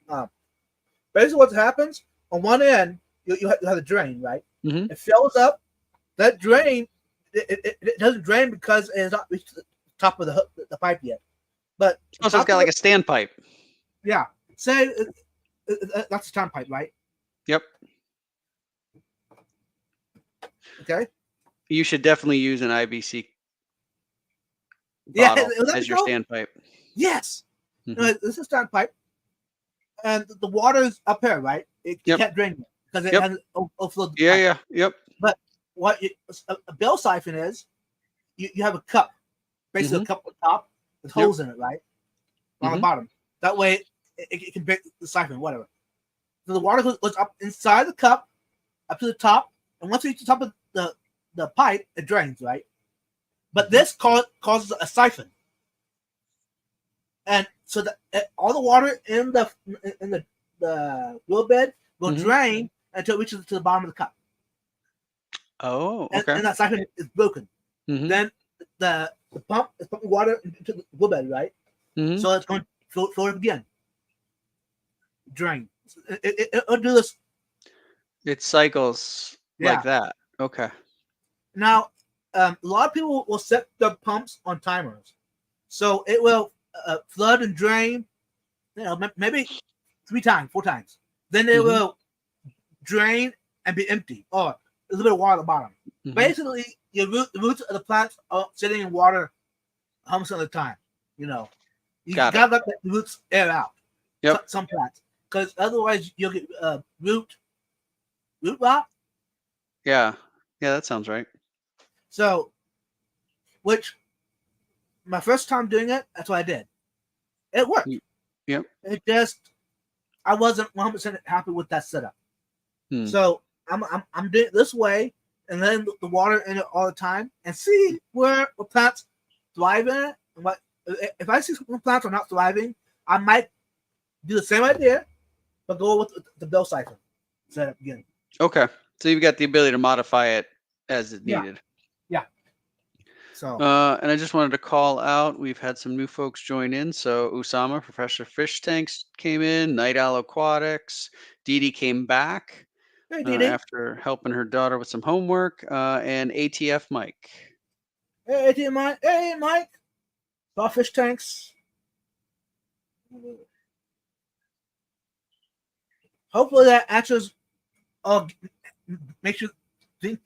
Basically, what happens on one end, you have the drain, right? Mm-hmm. It fills up. That drain, it doesn't drain because it has not reached the top of the pipe yet. But so it's got like a standpipe. Yeah. Say that's a standpipe, right? Yep. Okay. You should definitely use an IBC bottle as your standpipe. Yes. Mm-hmm. No, this is a standpipe, and the water is up here, right? It can't drain because it hasn't overflowed. Yeah. Yep. But what a bell siphon is, you have a cup, basically a cup on top with holes in it, right? On the bottom. That way it can break the siphon, whatever. So the water goes up inside the cup, up to the top, and once it reaches the top of the pipe, it drains, right? But this causes a siphon. And so all the water in the wheel bed will drain until it reaches to the bottom of the cup. Oh, okay. And that siphon is broken. Then the pump is pumping water into the wheel bed, right? So it's going to flow it again. Drain. It'll do this. It cycles like that. Okay. Now, a lot of people will set their pumps on timers, so it will flood and drain, maybe 3 times, 4 times. Then it will drain and be empty, or a little bit of water at the bottom. Basically, the roots of the plants are sitting in water 100% of the time. You know, you gotta let the roots air out. Yep. Some plants, because otherwise you'll get root rot. Yeah, that sounds right. So, which my first time doing it, that's what I did. It worked. Yep. It just, I wasn't 100% happy with that setup. So I'm doing it this way, and then the water in it all the time, and see where the plants thrive in it. And what if I see some plants are not thriving, I might do the same idea, but go with the bell siphon setup again. Okay, so you've got the ability to modify it as it needed. Yeah. So. And I just wanted to call out, we've had some new folks join in. So Usama, Professor Fish Tanks came in, Night Owl Aquatics, Dee Dee came back after helping her daughter with some homework, and ATF Mike. Hey, ATF Mike. Hey, Mike. Saw Fish Tanks. Hopefully that answers, makes you think,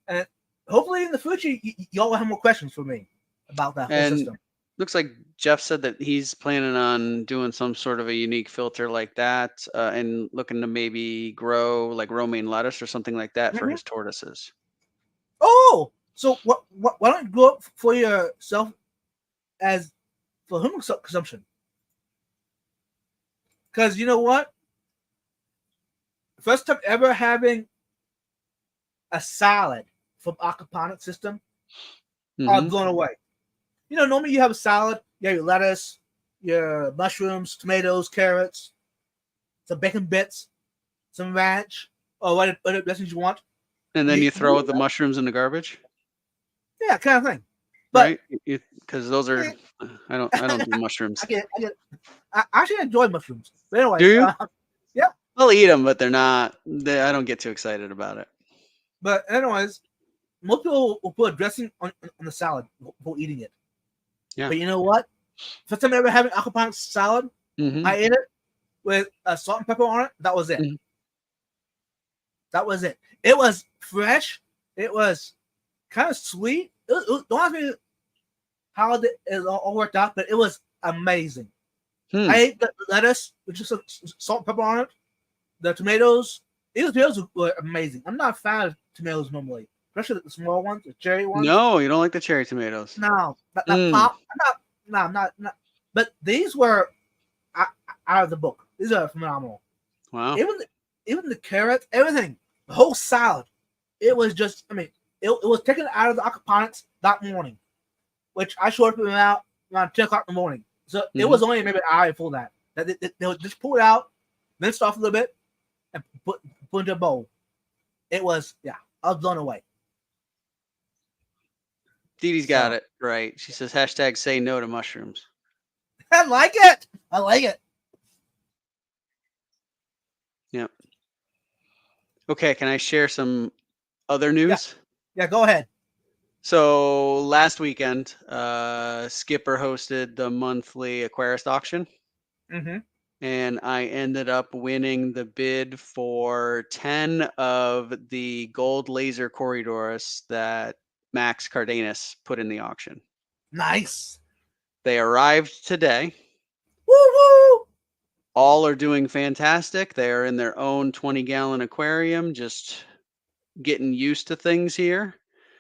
and hopefully in the future y'all will have more questions for me about that whole system. Looks like Jeff said that he's planning on doing some sort of a unique filter like that, and looking to maybe grow like romaine lettuce or something like that for his tortoises. Oh, so why don't you grow up for yourself as for human consumption? Because you know what? First time ever having a salad from aquaponic system, are blown away. You know, normally you have a salad, you have your lettuce, your mushrooms, tomatoes, carrots, some bacon bits, some ranch, or whatever dressings you want. And then you throw the mushrooms in the garbage? Yeah, kind of thing. But right? Because those are I don't do mushrooms. I actually enjoy mushrooms. But anyway, Do you? yeah. I'll eat them, but they're not. I don't get too excited about it. But anyways, most people will put a dressing on the salad before eating it. Yeah. But you know what? First time I ever had an aquaponics salad, Mhm. I ate it with salt and pepper on it. That was it. Mhm. That was it. It was fresh. It was kind of sweet. Don't ask me how it all worked out, but it was amazing. I ate the lettuce with just salt and pepper on it. The tomatoes, these tomatoes were amazing. I'm not a fan of tomatoes normally, especially the small ones, the cherry ones. No, you don't like the cherry tomatoes. No, that pop. I'm not. But these were out of the book. These are phenomenal. Wow. Even the carrots, everything, the whole salad. It was just. I mean, it was taken out of the aquaponics that morning, which I showed up around 10 o'clock in the morning. So it was only maybe an hour before that. They would just pull it out, minced off a little bit, and put into a bowl. It was, yeah, I was blown away. Dee Dee's got it right. She says hashtag say no to mushrooms. I like it. I like it. Yep. Okay, can I share some other news? Yeah, go ahead. So last weekend, Skipper hosted the monthly Aquarist auction. Mm-hmm. And I ended up winning the bid for 10 of the gold laser Corridors that Max Cardenas put in the auction. Nice. They arrived today. Woo woo! All are doing fantastic. They are in their own 20-gallon aquarium, just getting used to things here.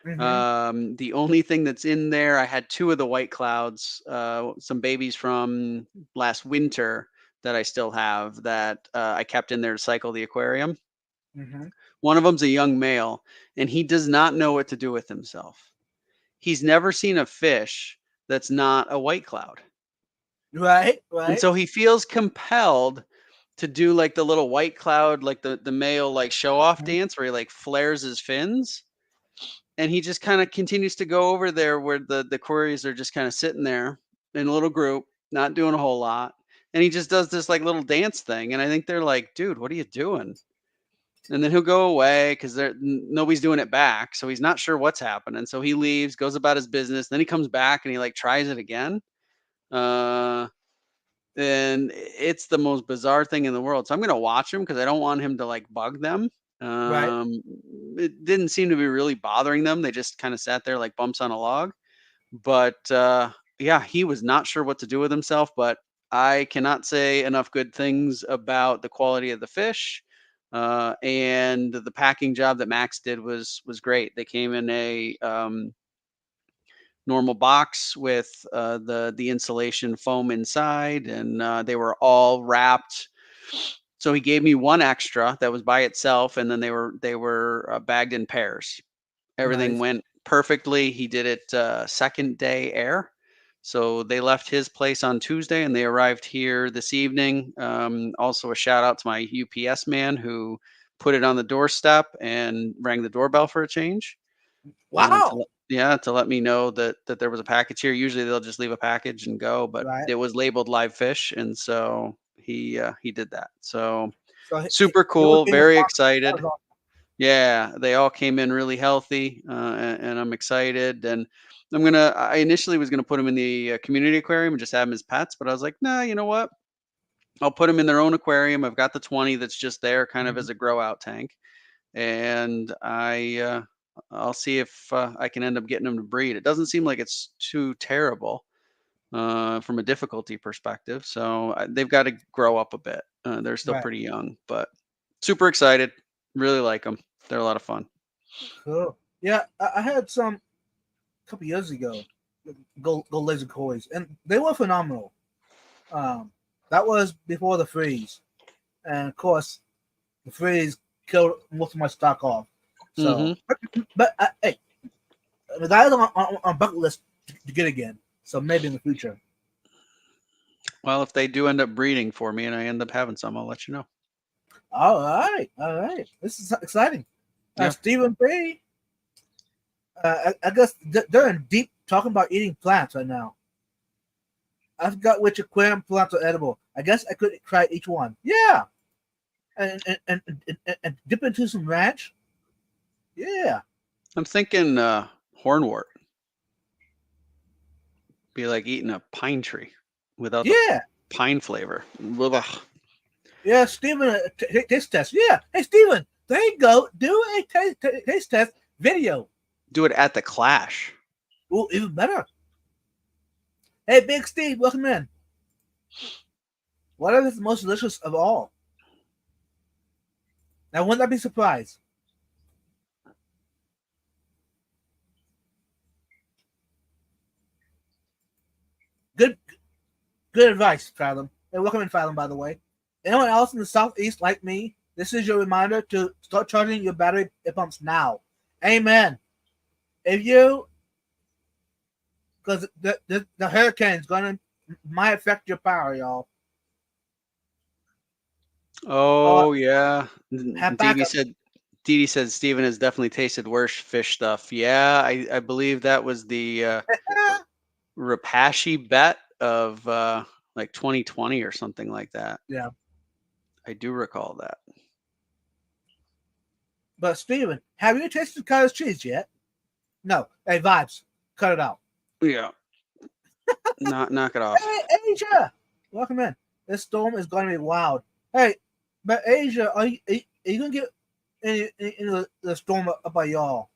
Mm-hmm. The only thing that's in there, I had 2 of the white clouds, some babies from last winter that I still have that I kept in there to cycle the aquarium. Mm-hmm. One of them's a young male, and he does not know what to do with himself. He's never seen a fish that's not a white cloud. Right. And so he feels compelled to do like the little white cloud, like the male like show off dance where he like flares his fins. And he just kind of continues to go over there where the queries are just kind of sitting there in a little group, not doing a whole lot. And he just does this like little dance thing. And I think they're like, dude, what are you doing? And then he'll go away because nobody's doing it back. So he's not sure what's happening. So he leaves, goes about his business. Then he comes back and he like tries it again. And it's the most bizarre thing in the world. So I'm going to watch him because I don't want him to like bug them. Right. It didn't seem to be really bothering them. They just kind of sat there like bumps on a log. But yeah, he was not sure what to do with himself. But I cannot say enough good things about the quality of the fish. And the packing job that Max did was great. They came in a normal box with the insulation foam inside, and they were all wrapped. So he gave me one extra that was by itself, and then they were bagged in pairs. Everything Nice. went perfectly. He did it second day air. So they left his place on Tuesday and they arrived here this evening. Also a shout out to my UPS man who put it on the doorstep and rang the doorbell for a change. Wow. To let me know that there was a package here. Usually they'll just leave a package and go, but Right. it was labeled live fish, and so he did that. So So super he was cool, being very responsible. excited. That was awesome. Yeah, they all came in really healthy, and I'm excited. And I initially was gonna put them in the community aquarium and just have them as pets, but I was like, nah, you know what? I'll put them in their own aquarium. I've got the 20 that's just there, kind of Mhm. as a grow out tank, and I'll see if I can end up getting them to breed. It doesn't seem like it's too terrible from a difficulty perspective. So they've got to grow up a bit. They're still Right. pretty young, but super excited. Really like them. They're a lot of fun. Cool. Yeah, I had some a couple years ago, gold laser coys, and they were phenomenal. That was before the freeze, and of course, the freeze killed most of my stock off. So, but hey, that is on bucket list to get again. So maybe in the future. Well, if they do end up breeding for me and I end up having some, I'll let you know. All right. This is exciting. Yeah. Stephen B. I guess they're in deep talking about eating plants right now. I forgot which aquarium plants are edible. I guess I could try each one. Yeah, and dip into some ranch. Yeah, I'm thinking hornwort. Be like eating a pine tree without the yeah, pine flavor. Ugh. yeah. Steven, taste test. Yeah, hey Steven, there you go. Do a taste test video. Do it at the Clash. Ooh, even better. Hey, Big Steve, welcome in. What is the most delicious of all? Now, wouldn't that be surprised? Good advice, Fathom. Hey, welcome in, Fathom, by the way. Anyone else in the Southeast like me, this is your reminder to start charging your battery pumps now. Amen. If you, because the hurricane's might affect your power, y'all. Oh yeah. Have Dee backup. Dee said Steven has definitely tasted worse fish stuff. Yeah, I believe that was the Rapashi bet of like 2020 or something like that. Yeah. I do recall that. But Steven, have you tasted cottage cheese yet? No. Hey, Vibes, cut it out. Yeah. Knock it off. Hey, Asia, welcome in. This storm is going to be wild. Hey, but Asia, are you gonna get in the storm up by y'all?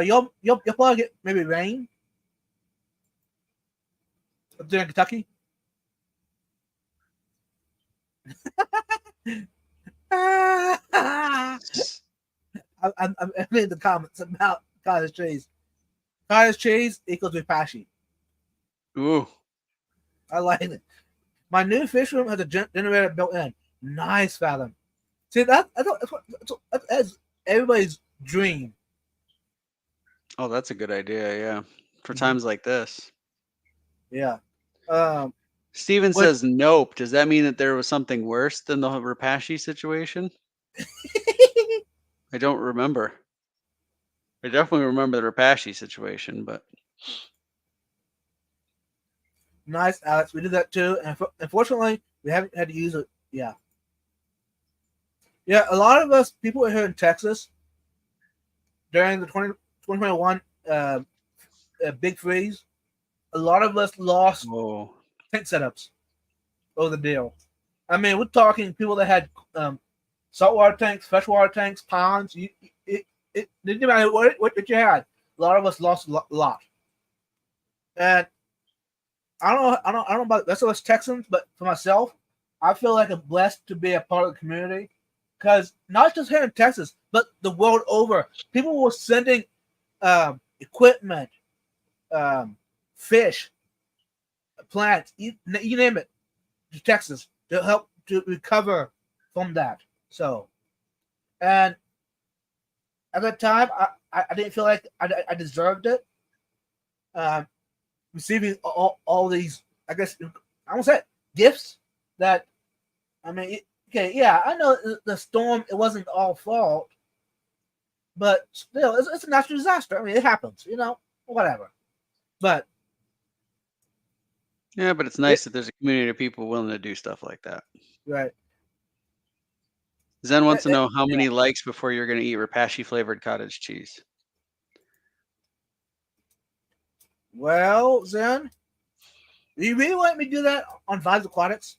You'll probably get maybe rain up there in Kentucky. I'm in the comments about cottage cheese. Cottage cheese equals Rapashi. Ooh. I like it. My new fish room has a generator built in. Nice, Fathom. See, that's everybody's dream. Oh, that's a good idea. Yeah, for Mhm. times like this. Yeah. Steven What- says nope. Does that mean that there was something worse than the Rapashi situation? I don't remember. I definitely remember the Rapashi situation, but Nice, Alex. We did that too, and unfortunately, we haven't had to use it. Yeah. Yeah, a lot of us people here in Texas during the 2021 big freeze, a lot of us lost whoa. tent setups over the deal. I mean, we're talking people that had saltwater tanks, freshwater tanks, ponds. It didn't matter what you had. A lot of us lost a lot. And I don't know about the rest of us Texans, but for myself, I feel like I'm blessed to be a part of the community. Because not just here in Texas, but the world over, people were sending equipment, fish, plants, you name it, to Texas to help to recover from that. So, and at that time, I didn't feel like I deserved it. Receiving all these, I guess, I won't say it, gifts that, I mean, okay, yeah, I know the storm, it wasn't all fault, but still, it's a natural disaster. I mean, it happens, whatever. But Yeah, but it's nice that there's a community of people willing to do stuff like that. right. Zen wants to know how many likes before you're going to eat Rapashi flavored cottage cheese. Well, Zen, do you really want me to do that on Vibes Aquatics?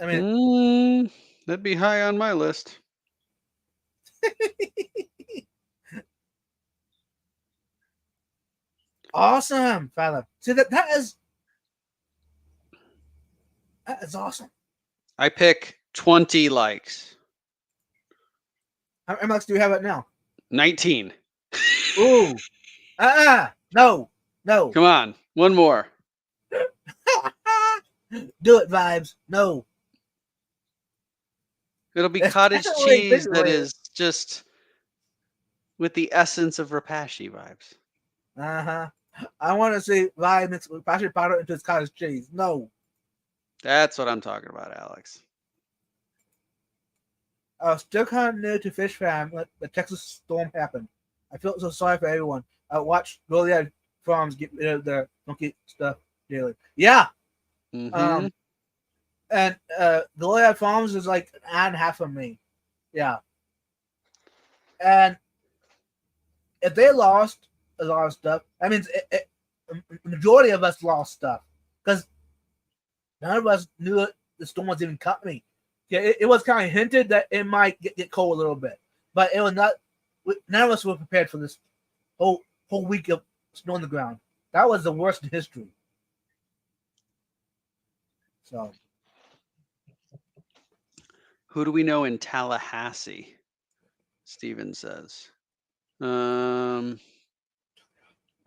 I mean, That'd be high on my list. Awesome, fella. See that is awesome. I pick 20 likes. How many likes do we have right now? 19. Ooh. No. Come on. One more. Do it, Vibes. No. It'll be It's cottage definitely cheese that visually- is just with the essence of Rapashi vibes. I want to see Vibes mix Rapashi powder into his cottage cheese. No. That's what I'm talking about, Alex. I was still kind of new to Fish Fam when the Texas storm happened. I feel so sorry for everyone. I watch Goliad Farms get rid of their monkey stuff daily. Yeah. Mhm. And Goliad Farms is like an hour and a half from me. Yeah. And if they lost a lot of stuff, that means the majority of us lost stuff because none of us knew the storm was even coming. Yeah, it was kind of hinted that it might get cold a little bit, but it was not. None of us were prepared for this whole week of snow on the ground. That was the worst in history. So, Who do we know in Tallahassee? Steven says.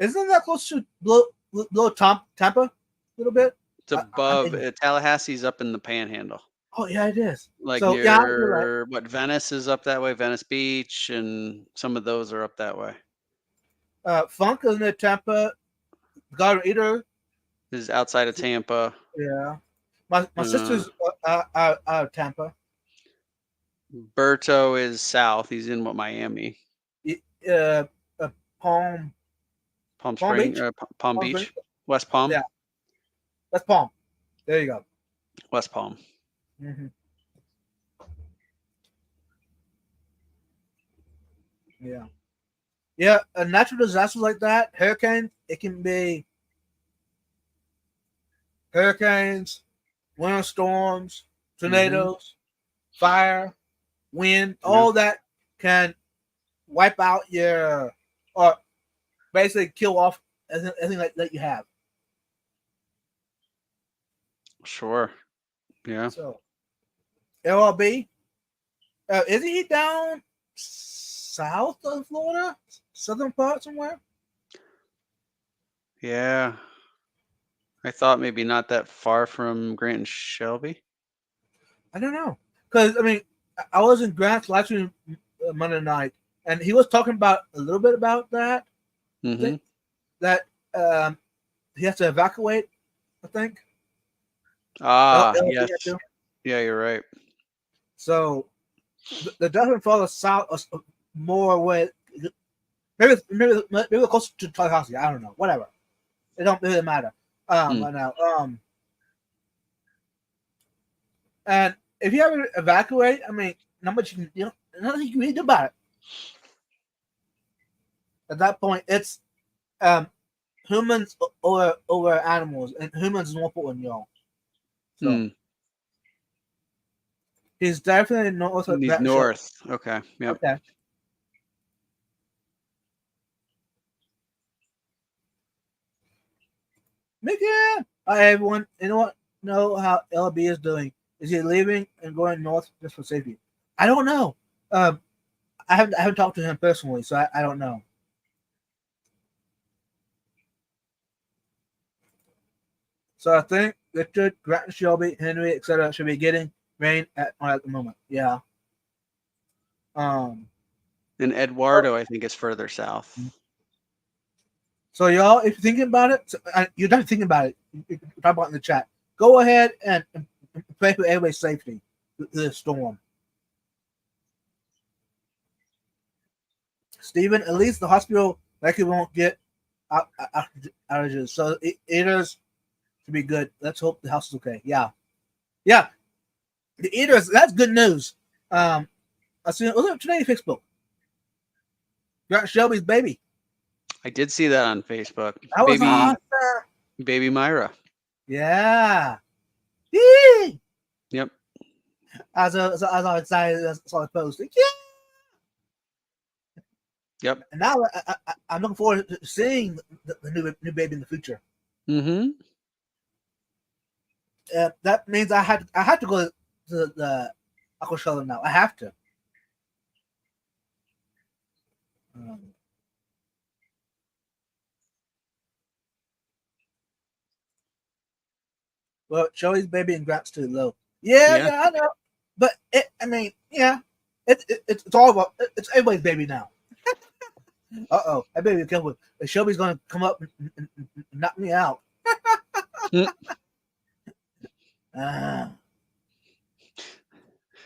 isn't that close to below Tampa a little bit? It's above Tallahassee's up in the Panhandle. Oh yeah, it is. Like So near yeah, you're right. what Venice is up that way, Venice Beach, and some of those are up that way. Funk is near Tampa. Garden Eater Is outside of Tampa. Yeah, my sister's out of Tampa. Berto is south. He's in Miami. Uh, Palm Springs, Beach? Palm Beach, West Palm. Yeah, that's Palm. There you go. West Palm. Mm-hmm. Yeah, yeah. A natural disaster like that, hurricane, it can be hurricanes, winter storms, tornadoes, fire, wind. All that can wipe out your, or basically kill off anything that you have. Sure. Yeah. So, LRB, isn't he down south of Florida, southern part somewhere? Yeah. I thought maybe not that far from Grant and Shelby. I don't know, because I mean, I was in Grant's live stream Monday night, and he was talking about a little bit about that. Mm-hmm. That he has to evacuate, I think. Yes. Yeah, you're right. So the doesn't follow south more with maybe closer to Tallahassee. I don't know. Whatever. It don't really matter. Right now. And if you have to evacuate, I mean, not much you can, nothing you can really do about it. At that point, it's humans over animals, and humans is more important, y'all. So he's definitely north of He's north. Okay. Yep. Okay. Mickey, everyone, anyone know how LB is doing? Is he leaving and going north just for safety? I don't know. I haven't talked to him personally, so I don't know. So I think Richard, Grant, Shelby, Henry, etc. should be getting rain at the moment. Yeah. And Eduardo, I think, is further south. So y'all, if you're thinking about it, you're not thinking about it. You can talk about it in the chat. Go ahead and pray for everybody's safety through the storm. Stephen, at least the hospital likely won't get outages. So eaters should be good. Let's hope the house is okay. Yeah. The eaters, that's good news. I see it was today on Facebook. Grant Shelby's baby. I did see that on Facebook. That was awesome. Baby Myra. Yeah. Yee! Yep. As I excited as I saw the post. Yeah. Yep. And now I'm looking forward to seeing the new baby in the future. Mm-hmm. That means I had to go to the aqua shelter now. I have to. Well, Joey's baby and Grant's too low. Yeah, I know. But it's all about it's everybody's baby now. Uh-oh, I better be careful. Shelby's gonna come up and knock me out.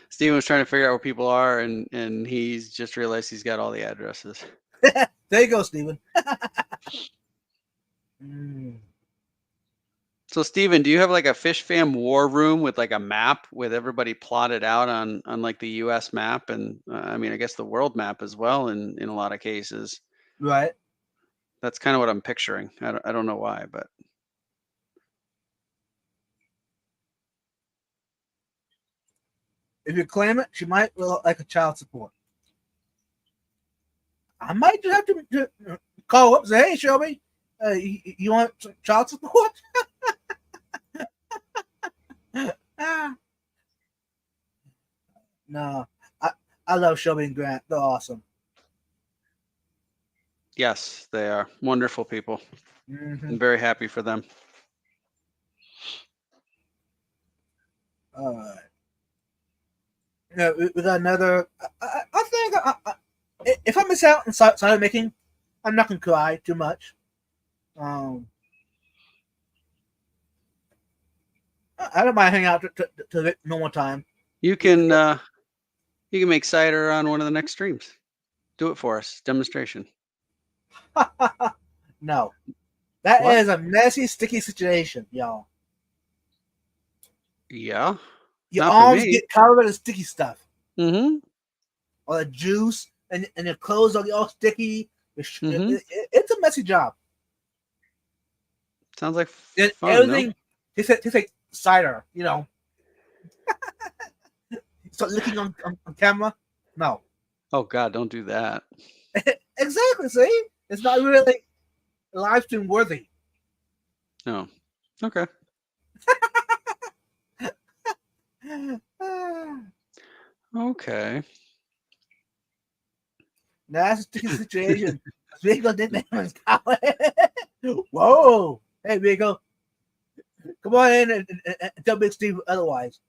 Steven was trying to figure out where people are, and he's just realized he's got all the addresses. There you go, Steven. Mm. So, Steven, do you have like a Fish Fam war room with like a map with everybody plotted out on like the U.S. map and I mean, I guess the world map as well in a lot of cases. Right. That's kind of what I'm picturing. I don't know why, but If you claim it, she might look like a child support. I might just have to call up and say, hey, Shelby, you want child support? No, I love Shelby and Grant. They're awesome. yes, they are wonderful people. Mm-hmm. I'm very happy for them. All right. Yeah, we got another. I think if I miss out on cider making, I'm not gonna cry too much. I don't mind hanging out to the normal time. You can make cider on one of the next streams. Do it for us. Demonstration. No, that What? is a messy, sticky situation, y'all. Yeah. Your Not for arms me. get covered in sticky stuff, Mm-hmm. or the juice, and your clothes are all sticky. Mhm. It's a messy job. Sounds like And fun. everything No? tastes like cider, Start licking on camera. No, Oh God, don't do that. exactly. See, it's not really live stream worthy. No. Okay. Okay. That's a sticky situation. Vigo did that. Whoa! Hey, Vigo, come on in and tell Big Steve otherwise.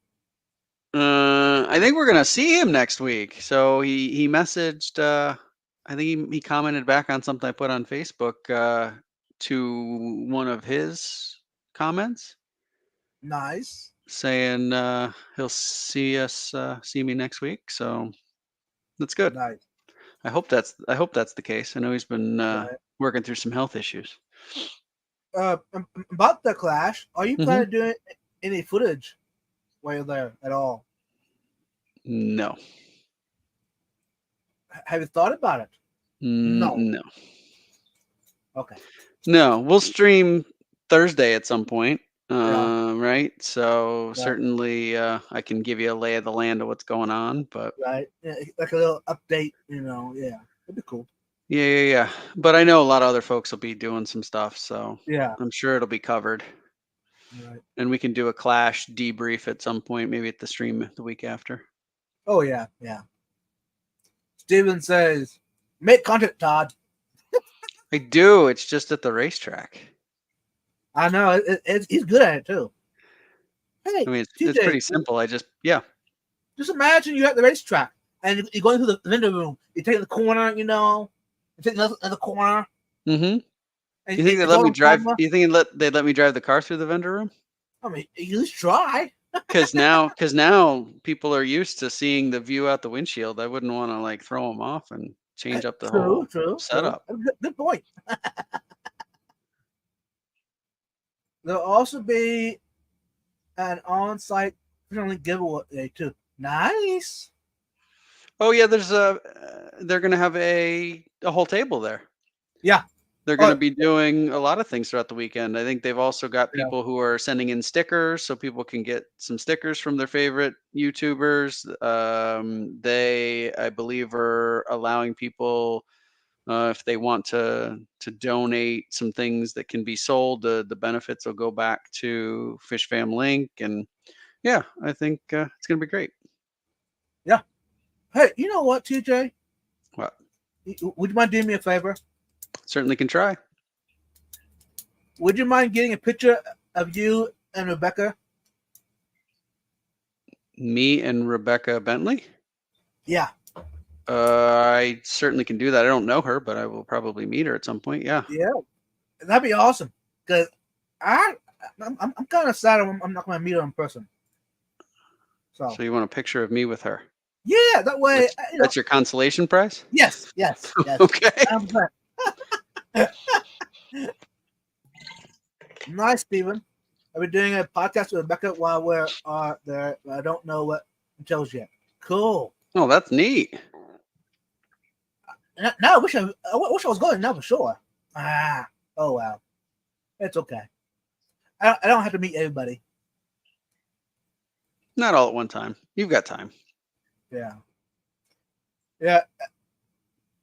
I think we're gonna see him next week. So he messaged. I think he commented back on something I put on Facebook to one of his comments, Nice. saying he'll see me next week. So that's good. Nice. I hope that's the case. I know he's been Right. working through some health issues. About the Clash, are you Mhm. planning on doing any footage while you're there at all? No. Have you thought about it? No. No. Okay. No. We'll stream Thursday at some point. Yeah. Right. So Right. certainly I can give you a lay of the land of what's going on, but Right. Yeah, like a little update, Yeah, it'd be cool. yeah. But I know a lot of other folks will be doing some stuff, so Yeah. I'm sure it'll be covered. Right. And we can do a Clash debrief at some point, maybe at the stream the week after. Oh yeah. Steven says, "Make content, Todd." I do. It's just at the racetrack. I know he's good at it too. Hey, I mean, it's TJ, pretty simple. Just imagine you're at the racetrack and you're going through the vendor room. You take the corner, you take another corner. Mm-hmm. And You think they it's let all me on drive? camera. You think they'd let me drive the car through the vendor room? I mean, you just try. Because now people are used to seeing the view out the windshield. I wouldn't want to like throw them off and change up the whole setup. Good point. There'll also be an on-site friendly giveaway too. Nice. Oh yeah, they're gonna have a whole table there. Yeah. They're going to be doing a lot of things throughout the weekend. I think they've also got Yeah. people who are sending in stickers, so people can get some stickers from their favorite YouTubers. They, I believe, are allowing people if they want to donate some things that can be sold. The benefits will go back to Fish Fam Link, and yeah, I think it's going to be great. Yeah. Hey, you know what, TJ? What? Would you mind doing me a favor? Certainly can try. Would you mind getting a picture of you and Rebecca? Me and Rebecca Bentley? Yeah. I certainly can do that. I don't know her, but I will probably meet her at some point. Yeah. Yeah. That'd be awesome. Because I'm kind of sad I'm not going to meet her in person. So you want a picture of me with her? Yeah, that way. That's your consolation prize? Yes. Okay. Nice, Steven. I've been doing a podcast with Rebecca while we're there. I don't know what entails yet. Cool. Oh, that's neat. Now I wish I was going now for sure. Oh well, it's okay. I don't have to meet everybody. Not all at one time. You've got time. Yeah,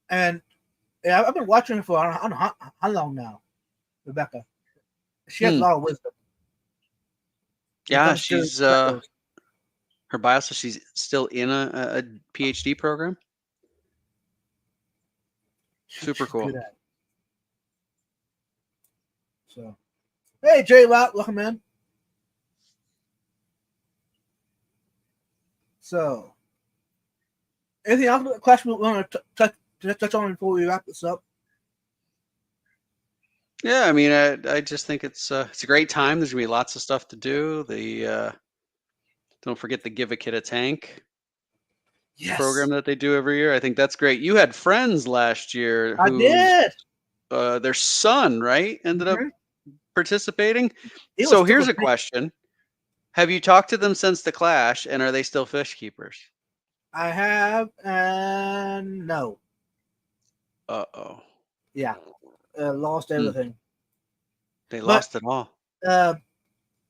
and I've been watching her for I don't know how long now. Rebecca, she has a lot of wisdom. Yeah, she's her bio says she's still in a PhD program. Super cool. So, hey, Jay Lott, welcome in. So, anything else about the question we want to touch on before we wrap this up? Yeah, I mean, I just think it's a great time. There's gonna be lots of stuff to do. Don't forget the Give a Kid a Tank program that they do every year. I think that's great. You had friends last year. I did. Their son, right, ended up participating. He So was here's still a question: have you talked to them since the clash, and are they still fish keepers? I have, and no. Uh-oh. Yeah, lost everything. They lost it all.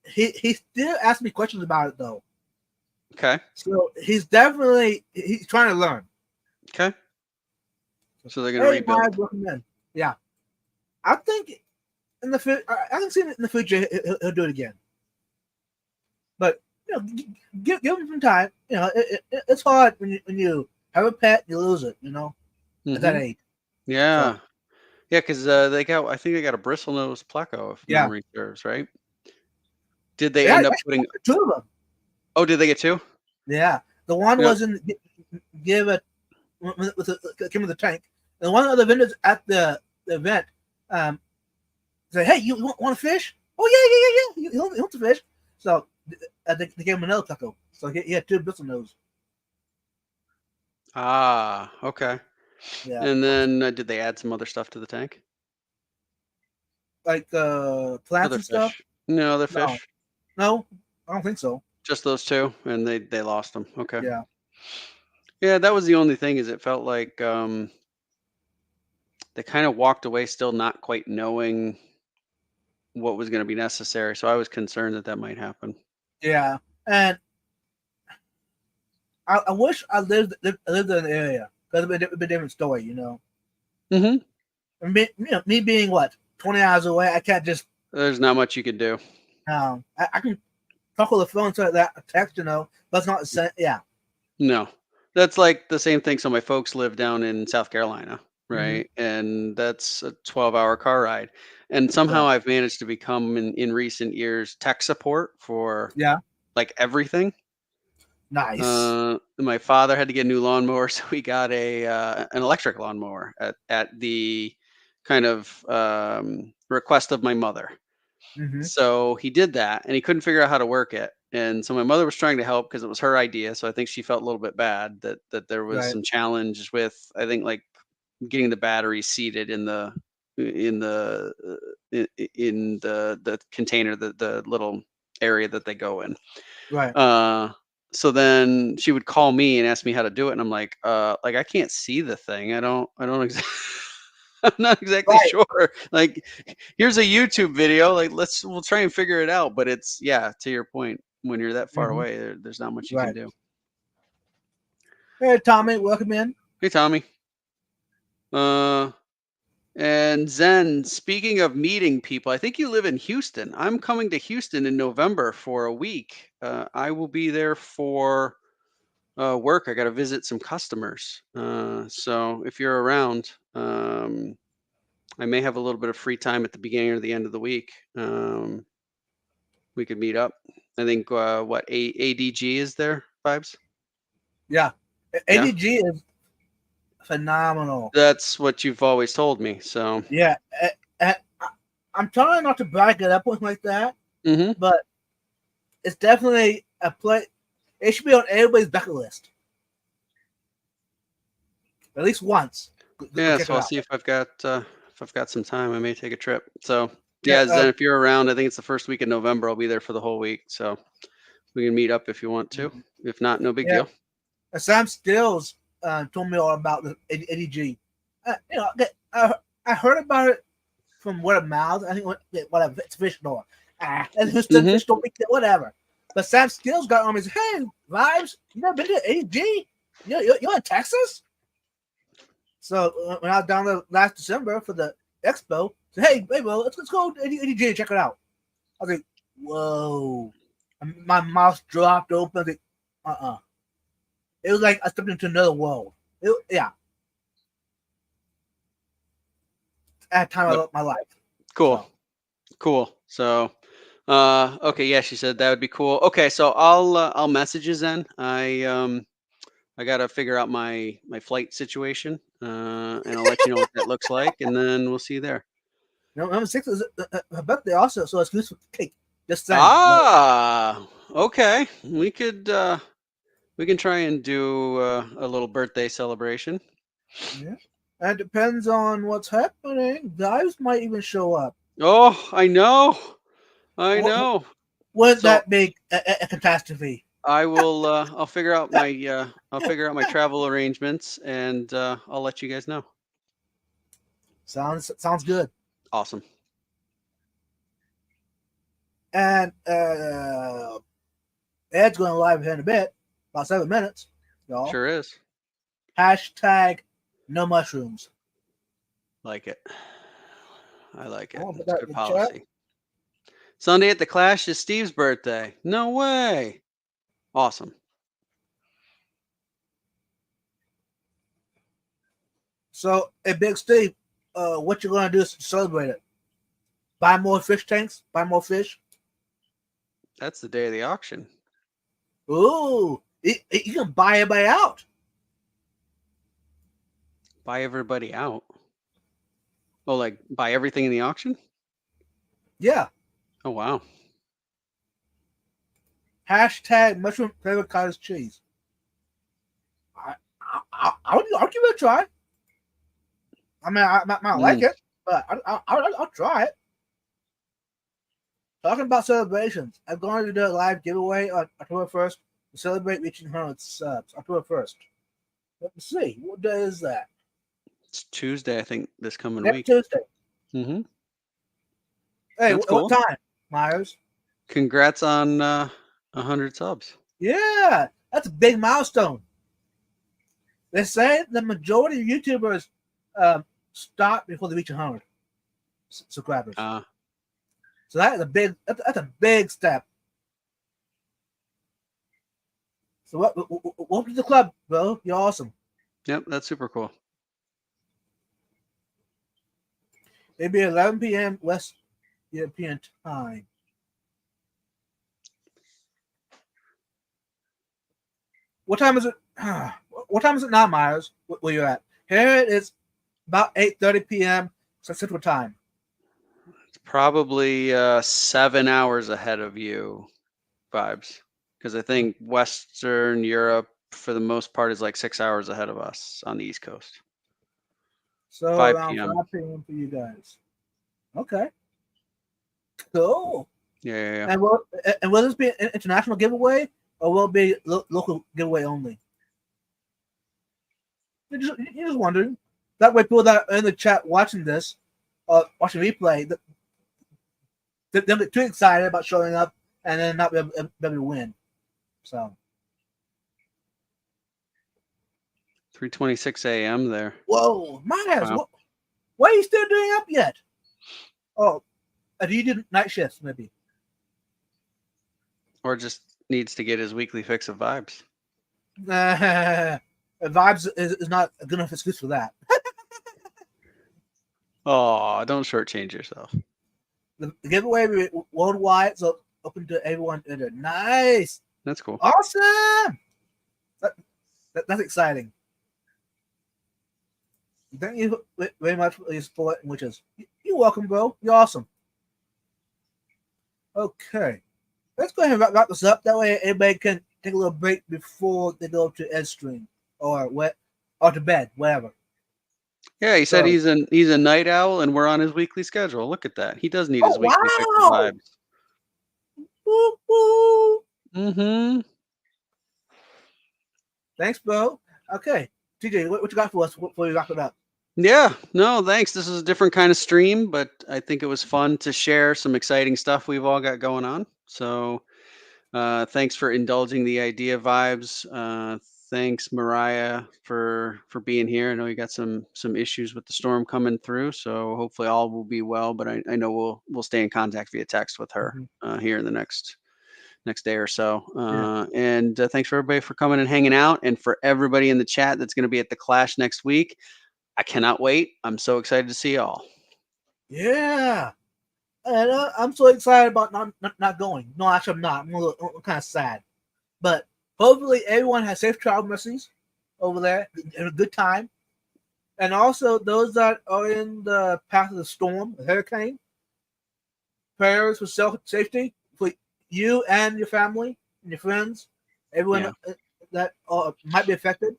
He still asks me questions about it though. Okay. So he's trying to learn. Okay. So they're gonna rebuild. Recommend. Yeah, I think in the future, I can see in the future he'll do it again. But you know, give him some time. You know, it's hard when you have a pet, you lose it. You know, at that age. Yeah. So, yeah, because I think they got a bristlenose pleco, if memory serves, right? Did they end up putting 2 of them? Oh, did they get 2? Yeah, the one was in give it came with the tank, and one of the vendors at the event said, "Hey, you want a fish? Oh yeah. You want the fish?" So they gave him another pleco. So he had 2 bristlenose. Ah, okay. Yeah. And then did they add some other stuff to the tank? Like plants Other and stuff? fish? No, other fish? No, I don't think so. Just those 2, and they lost them. Okay. Yeah. Yeah, that was the only thing. Is it felt like they kind of walked away still not quite knowing what was going to be necessary. So I was concerned that might happen. Yeah, and I wish I lived in the area because it would be a different story, you know. Mm-hmm. Me being 20 hours away, I can't just. There's not much you can do. I can talk on the phone so that text, you know, but it's not the same. Yeah. No, that's like the same thing. So my folks live down in South Carolina, right? And that's a 12-hour car ride. And somehow I've managed to become in recent years tech support for like everything. Nice. My father had to get a new lawnmower, so we got an electric lawnmower at the kind of request of my mother. So he did that, and he couldn't figure out how to work it. And so my mother was trying to help because it was her idea. So I think she felt a little bit bad that there was some challenge with, I think, like getting the battery seated in the container, the little area that they go in. Right. So then she would call me and ask me how to do it, and I'm like I can't see the thing. I don't exactly. I'm not exactly sure. Like, here's a YouTube video. Like, we'll try and figure it out. But it's, to your point, when you're that far away, there's not much you can do. Hey, Tommy, welcome in. Hey, Tommy. And Zen, speaking of meeting people, I think you live in Houston. I'm coming to Houston in November for a week. I will be there for work. I got to visit some customers. So if you're around, I may have a little bit of free time at the beginning or the end of the week. We could meet up. I think ADG is there, Vibes? Yeah. ADG is phenomenal. That's what you've always told me. So yeah, I'm trying not to brag it up like that, but it's definitely a play. It should be on everybody's bucket list at least once. Yeah, so I'll see if I've got if I've got some time, I may take a trip. So Yeah, yeah, Zen, if you're around, I think it's the first week in November. I'll be there for the whole week. So we can meet up if you want to. If not, no big Yeah. deal. Sam Stills told me all about the ADG. You know, I heard about it from word of mouth. I think whatever, it's fish store. And Houston Mhm. fish store, whatever. But Sam Stills got on me and said, "Hey, Vibes, you never been to ADG? You're in Texas?" So when I was down there last December for the expo, I said, "Hey, bro, let's go to ADG and check it out." I was like, "Whoa!" And my mouth dropped open. I was like, It was like I stepped into another world. Yeah, at a time of my life. Cool. So. Cool. So, okay, yeah, she said that would be cool. Okay, so I'll message you Zen. I gotta figure out my flight situation, and I'll let you know what that looks like, and then we'll see you there. Number 6 is her birthday also, so excuse for cake. Just saying. Ah, okay. We can try and do a little birthday celebration. Yeah. And it depends on what's happening. Guys might even show up. Oh, I know. I know. Wouldn't So that be a catastrophe? I will. I'll figure out my travel arrangements, and I'll let you guys know. Sounds good. Awesome. And Ed's going live here in a bit, about 7 minutes. Y'all. Sure is. Hashtag no mushrooms. Like it. I like it. I'll put It's that good in the chat. policy. Sunday at the Clash is Steve's birthday. No way. Awesome. So, hey, Big Steve, what you gonna do to celebrate it? Buy more fish tanks? Buy more fish? That's the day of the auction. Ooh, you can buy everybody out. Buy everybody out. Oh, like buy everything in the auction? Yeah. Oh, wow. Hashtag mushroom flavored cottage cheese. I'll give it a try. I mean, I might like it, but I'll try it. Talking about celebrations, I'm going to do a live giveaway on October 1st to celebrate reaching 100 subs. October 1st. Let me see. What day is that? It's Tuesday, I think, this coming Next week. Tuesday. Mm-hmm. Hey, That's cool. what time, Myers? Congrats on 100 subs. Yeah, that's a big milestone. They say the majority of YouTubers stop before they reach 100 subscribers. So that's a big step. So welcome to the club, bro. You're awesome. Yep, that's super cool. It'll be 11 p.m. West European time. What time is it? What time is it now, Myers? Where you're at? Here it is about 8:30 p.m. Central Time. It's probably 7 hours ahead of you, Vibes, because I think Western Europe, for the most part, is like 6 hours ahead of us on the East Coast. So 5 around p.m. 5 p.m. for you guys. Okay. Cool. Yeah. And will this be an international giveaway or will it be local giveaway only? You're just wondering. That way, people that are in the chat watching this, watching replay, they don't get too excited about showing up and then not be able to win. So 3:26 a.m. there. whoa, Myers, Wow. why are you still doing up yet? Oh, do you do night shifts maybe? Or just needs to get his weekly fix of Vibes. Vibes is not a good enough excuse for that. Oh, don't shortchange yourself. The giveaway will be worldwide, so open to everyone. Nice. That's cool. Awesome. That's exciting. Thank you very much for your support and wishes. You're welcome, bro. You're awesome. Okay. Let's go ahead and wrap this up. That way everybody can take a little break before they go to Ed stream or to bed, whatever. Yeah, he said So- he's a night owl, and we're on his weekly schedule. Look at that. He does need his Oh, weekly fix of wow! vibes. Woo, woo. Mm-hmm. Thanks, bro. Okay, TJ, what you got for us before we wrap it up? Yeah, no, thanks. This is a different kind of stream, but I think it was fun to share some exciting stuff we've all got going on. So thanks for indulging the idea vibes. Thanks, Mariah, for being here. I know you got some issues with the storm coming through, so hopefully all will be well. But I know we'll stay in contact via text with her here in the next day or so. And thanks for everybody for coming and hanging out, and for everybody in the chat that's going to be at the Clash next week. I cannot wait. I'm so excited to see y'all. Yeah. And I'm so excited about not going. No, actually, I'm not. I'm kind of sad. But hopefully, everyone has safe travel mercies over there and a good time. And also, those that are in the path of the storm, the hurricane, prayers for safety for you and your family and your friends, everyone that might be affected.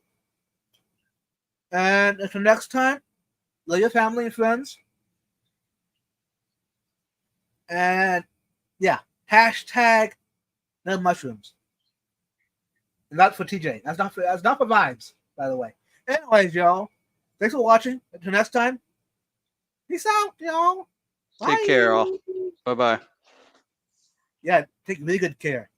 And until next time, love your family and friends. And yeah, hashtag no mushrooms. And that's for TJ. That's not for vibes, by the way. Anyways, y'all, thanks for watching. Until next time, peace out, y'all. Take care, all. Bye-bye. Yeah, take really good care.